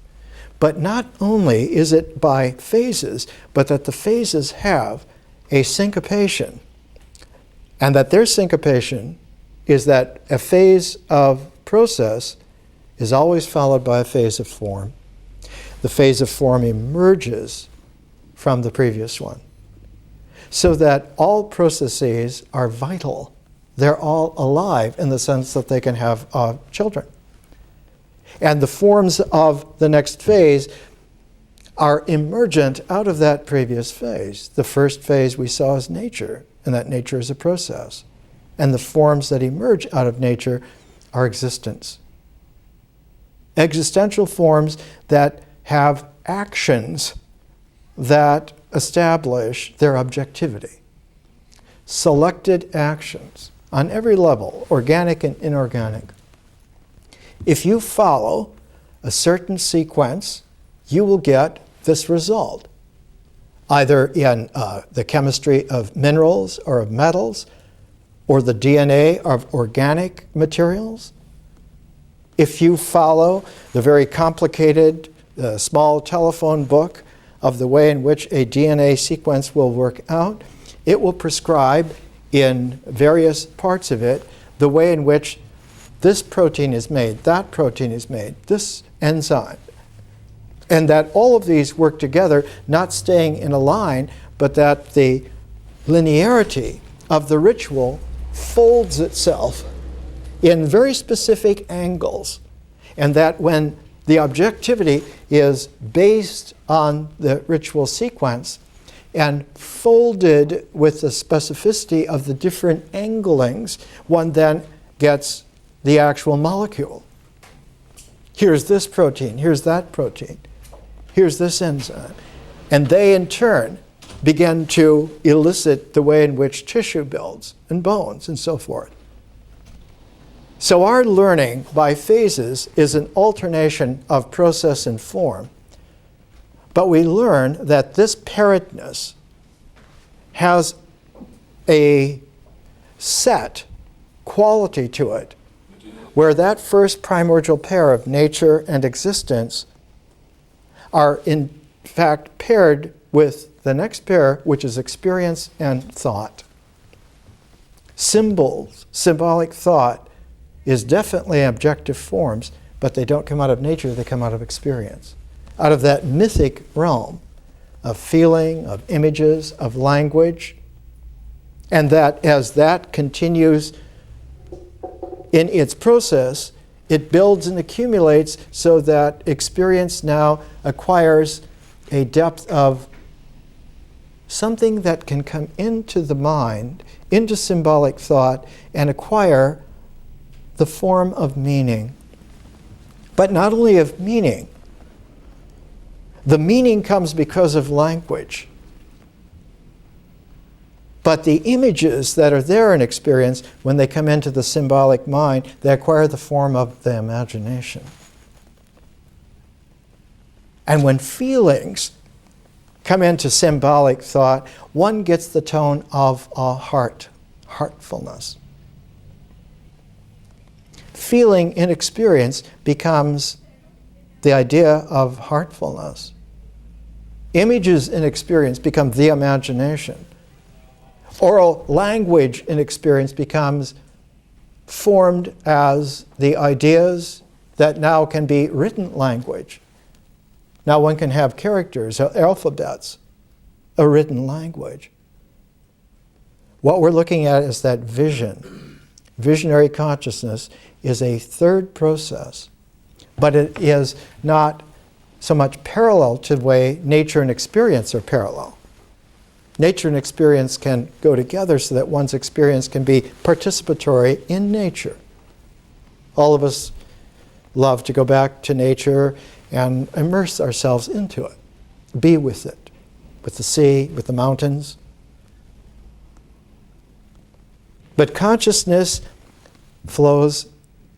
But not only is it by phases, but that the phases have a syncopation. And that their syncopation is that a phase of process is always followed by a phase of form. The phase of form emerges from the previous one. So that all processes are vital. They're all alive in the sense that they can have children. And the forms of the next phase are emergent out of that previous phase. The first phase we saw is nature, and that nature is a process. And the forms that emerge out of nature are existence. Existential forms that have actions that establish their objectivity. Selected actions on every level, organic and inorganic. If you follow a certain sequence, you will get this result, either in the chemistry of minerals or of metals, or the DNA of organic materials. If you follow the very complicated small telephone book of the way in which a DNA sequence will work out, it will prescribe in various parts of it the way in which this protein is made, that protein is made, this enzyme. And that all of these work together, not staying in a line, but that the linearity of the ritual folds itself in very specific angles. And that when the objectivity is based on the ritual sequence and folded with the specificity of the different anglings, one then gets the actual molecule. Here's this protein, here's that protein, here's this enzyme. And they in turn begin to elicit the way in which tissue builds and bones and so forth. So our learning by phases is an alternation of process and form. But we learn that this pairedness has a set quality to it, where that first primordial pair of nature and existence are in fact paired with the next pair, which is experience and thought. Symbols, symbolic thought, is definitely objective forms, but they don't come out of nature, they come out of experience. Out of that mythic realm of feeling, of images, of language, and that as that continues in its process, it builds and accumulates so that experience now acquires a depth of something that can come into the mind, into symbolic thought, and acquire the form of meaning. But not only of meaning. The meaning comes because of language. But the images that are there in experience, when they come into the symbolic mind, they acquire the form of the imagination. And when feelings come into symbolic thought, one gets the tone of a heart, heartfulness. Feeling in experience becomes the idea of heartfulness. Images in experience become the imagination. Oral language in experience becomes formed as the ideas that now can be written language. Now one can have characters, alphabets, a written language. What we're looking at is that vision. Visionary consciousness is a third process, but it is not so much parallel to the way nature and experience are parallel. Nature and experience can go together so that one's experience can be participatory in nature. All of us love to go back to nature and immerse ourselves into it, be with it, with the sea, with the mountains. But consciousness flows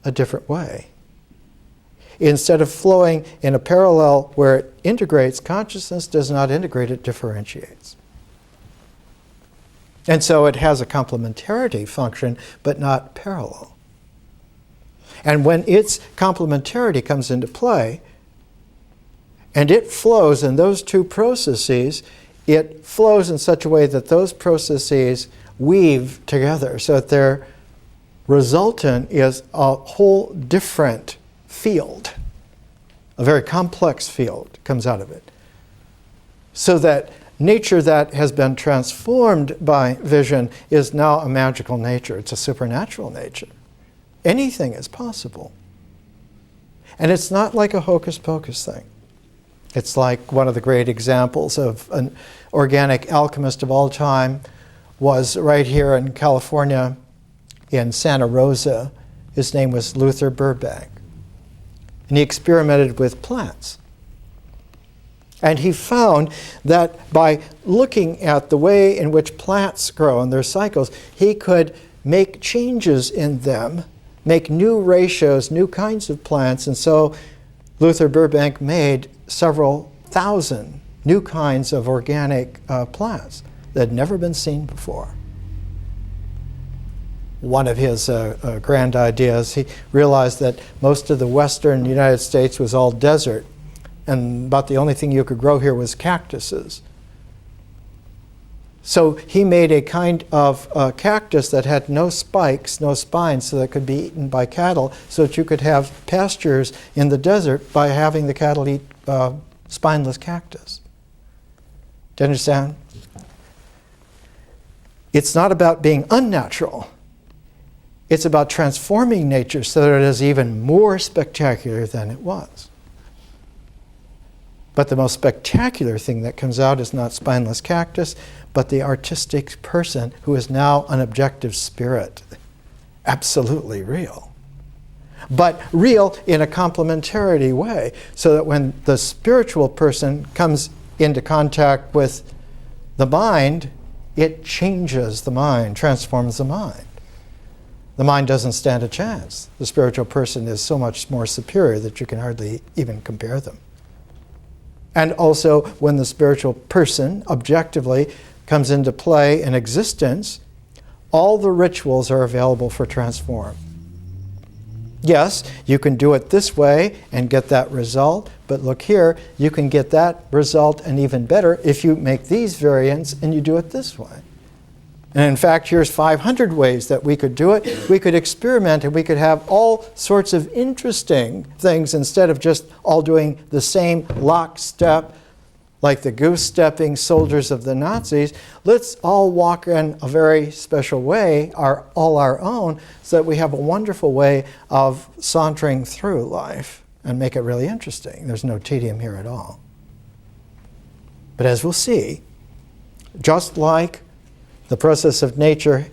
a different way. Instead of flowing in a parallel where it integrates, consciousness does not integrate, it differentiates. And so it has a complementarity function, but not parallel. And when its complementarity comes into play, and it flows in those two processes, it flows in such a way that those processes weave together so that their resultant is a whole different field. A very complex field comes out of it. So that nature that has been transformed by vision is now a magical nature. It's a supernatural nature. Anything is possible. And it's not like a hocus pocus thing. It's like one of the great examples of an organic alchemist of all time was right here in California, in Santa Rosa. His name was Luther Burbank. And he experimented with plants. And he found that by looking at the way in which plants grow and their cycles, he could make changes in them, make new ratios, new kinds of plants. And so Luther Burbank made several thousand new kinds of organic plants that had never been seen before. One of his grand ideas, he realized that most of the western United States was all desert, and about the only thing you could grow here was cactuses. So he made a kind of cactus that had no spikes, no spines, so that it could be eaten by cattle, so that you could have pastures in the desert by having the cattle eat spineless cactus. Do you understand? It's not about being unnatural. It's about transforming nature so that it is even more spectacular than it was. But the most spectacular thing that comes out is not spineless cactus, but the artistic person who is now an objective spirit. Absolutely real. But real in a complementarity way, so that when the spiritual person comes into contact with the mind, it changes the mind, transforms the mind. the mind doesn't stand a chance. The spiritual person is so much more superior that you can hardly even compare them. And also, when the spiritual person objectively comes into play in existence, all the rituals are available for transform. Yes, you can do it this way and get that result, but look here, you can get that result and even better if you make these variants and you do it this way. And in fact, here's 500 ways that we could do it. We could experiment and we could have all sorts of interesting things instead of just all doing the same lockstep, like the goose-stepping soldiers of the Nazis. Let's all walk in a very special way, all our own, so that we have a wonderful way of sauntering through life and make it really interesting. There's no tedium here at all. But as we'll see, just like the process of nature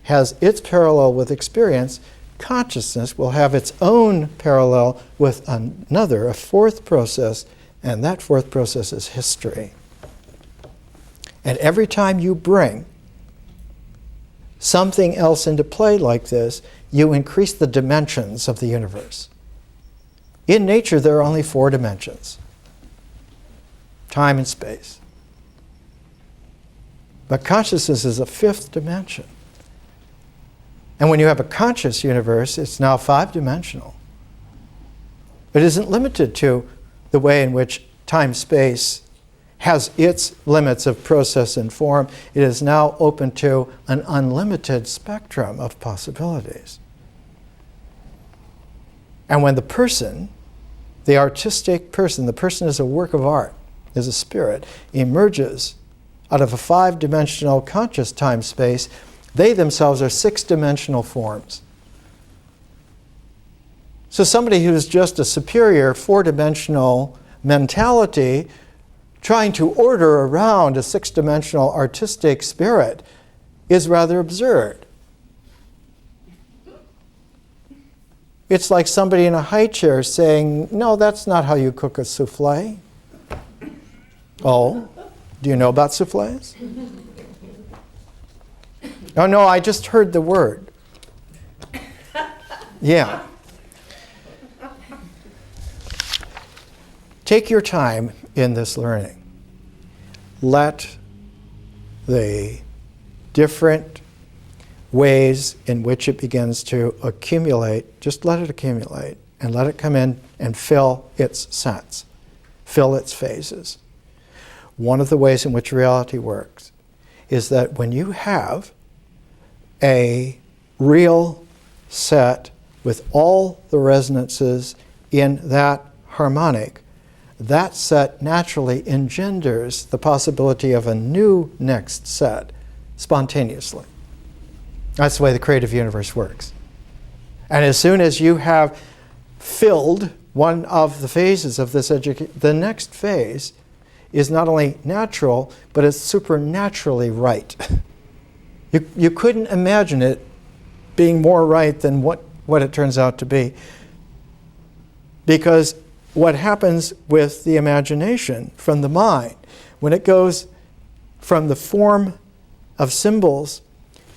has its parallel with experience, consciousness will have its own parallel with another, a fourth process, and that fourth process is history. And every time you bring something else into play like this, you increase the dimensions of the universe. In nature, there are only 4 dimensions: time and space. But consciousness is a 5th dimension. And when you have a conscious universe, it's now 5-dimensional. It isn't limited to the way in which time-space has its limits of process and form. It is now open to an unlimited spectrum of possibilities. And when the person, the artistic person, the person is a work of art, is a spirit, emerges out of a 5-dimensional conscious time-space, they themselves are 6-dimensional forms. So somebody who's just a superior 4-dimensional mentality trying to order around a 6-dimensional artistic spirit is rather absurd. It's like somebody in a high chair saying, "No, that's not how you cook a souffle." Oh, do you know about souffles? Oh, no, I just heard the word. Yeah. Take your time in this learning. Let the different ways in which it begins to accumulate, just let it accumulate and let it come in and fill its sense, fill its phases. One of the ways in which reality works is that when you have a real set with all the resonances in that harmonic, that set naturally engenders the possibility of a new next set spontaneously. That's the way the creative universe works. And as soon as you have filled one of the phases of this the next phase is not only natural, but it's supernaturally right. You couldn't imagine it being more right than what it turns out to be. Because what happens with the imagination from the mind, when it goes from the form of symbols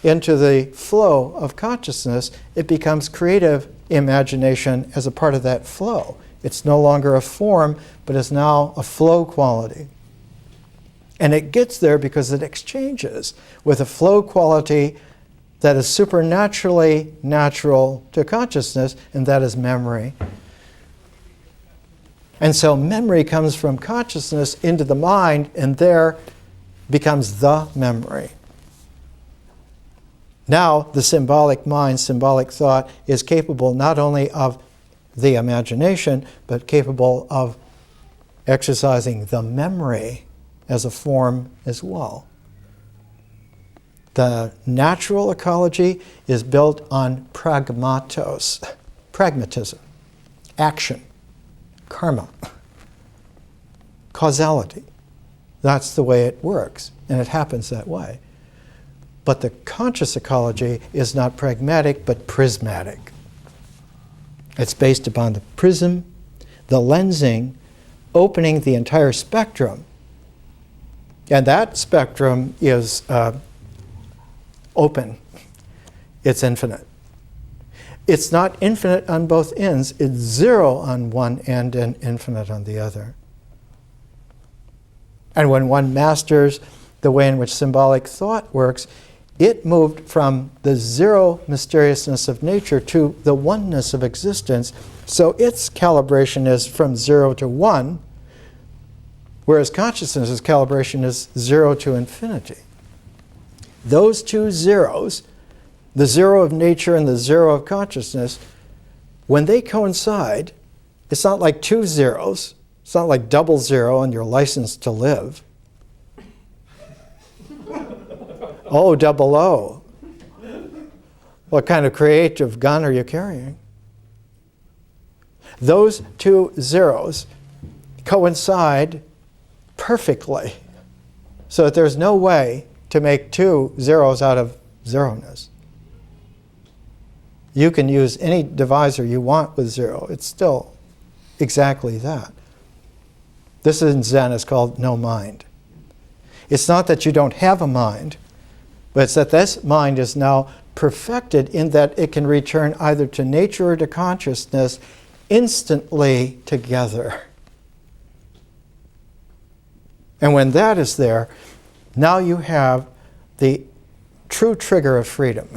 into the flow of consciousness, it becomes creative imagination as a part of that flow. It's no longer a form, but is now a flow quality. And it gets there because it exchanges with a flow quality that is supernaturally natural to consciousness, and that is memory. And so memory comes from consciousness into the mind, and there becomes the memory. Now, the symbolic mind, symbolic thought, is capable not only of the imagination, but capable of exercising the memory as a form as well. The natural ecology is built on pragmatism, action, karma, causality. That's the way it works, and it happens that way. But the conscious ecology is not pragmatic, but prismatic. It's based upon the prism, the lensing, opening the entire spectrum. And that spectrum is open. It's infinite. It's not infinite on both ends. It's zero on one end and infinite on the other. And when one masters the way in which symbolic thought works, it moved from the zero mysteriousness of nature to the oneness of existence. So its calibration is from 0 to 1, whereas consciousness's calibration is 0 to infinity. Those two zeros, the zero of nature and the zero of consciousness, when they coincide, it's not like two zeros. It's not like 00 and you're licensed to live. Oh, 00. What kind of creative gun are you carrying? Those two zeros coincide perfectly, so that there's no way to make two zeros out of zeroness. You can use any divisor you want with zero. It's still exactly that. This in Zen is called no mind. It's not that you don't have a mind, but it's that this mind is now perfected in that it can return either to nature or to consciousness instantly together. And when that is there, now you have the true trigger of freedom.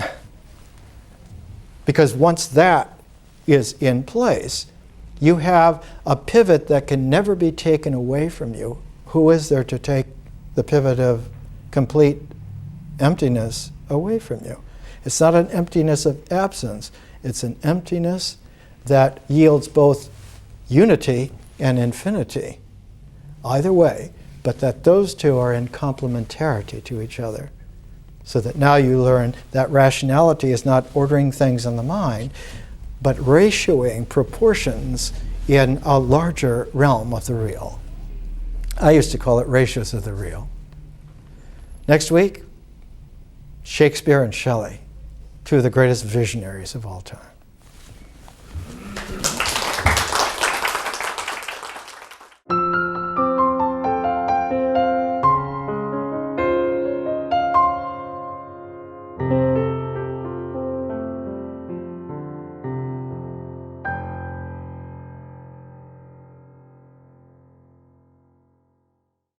Because once that is in place, you have a pivot that can never be taken away from you. Who is there to take the pivot of complete emptiness away from you? It's not an emptiness of absence. It's an emptiness that yields both unity and infinity. Either way, but that those two are in complementarity to each other. So that now you learn that rationality is not ordering things in the mind, but ratioing proportions in a larger realm of the real. I used to call it ratios of the real. Next week, Shakespeare and Shelley, two of the greatest visionaries of all time.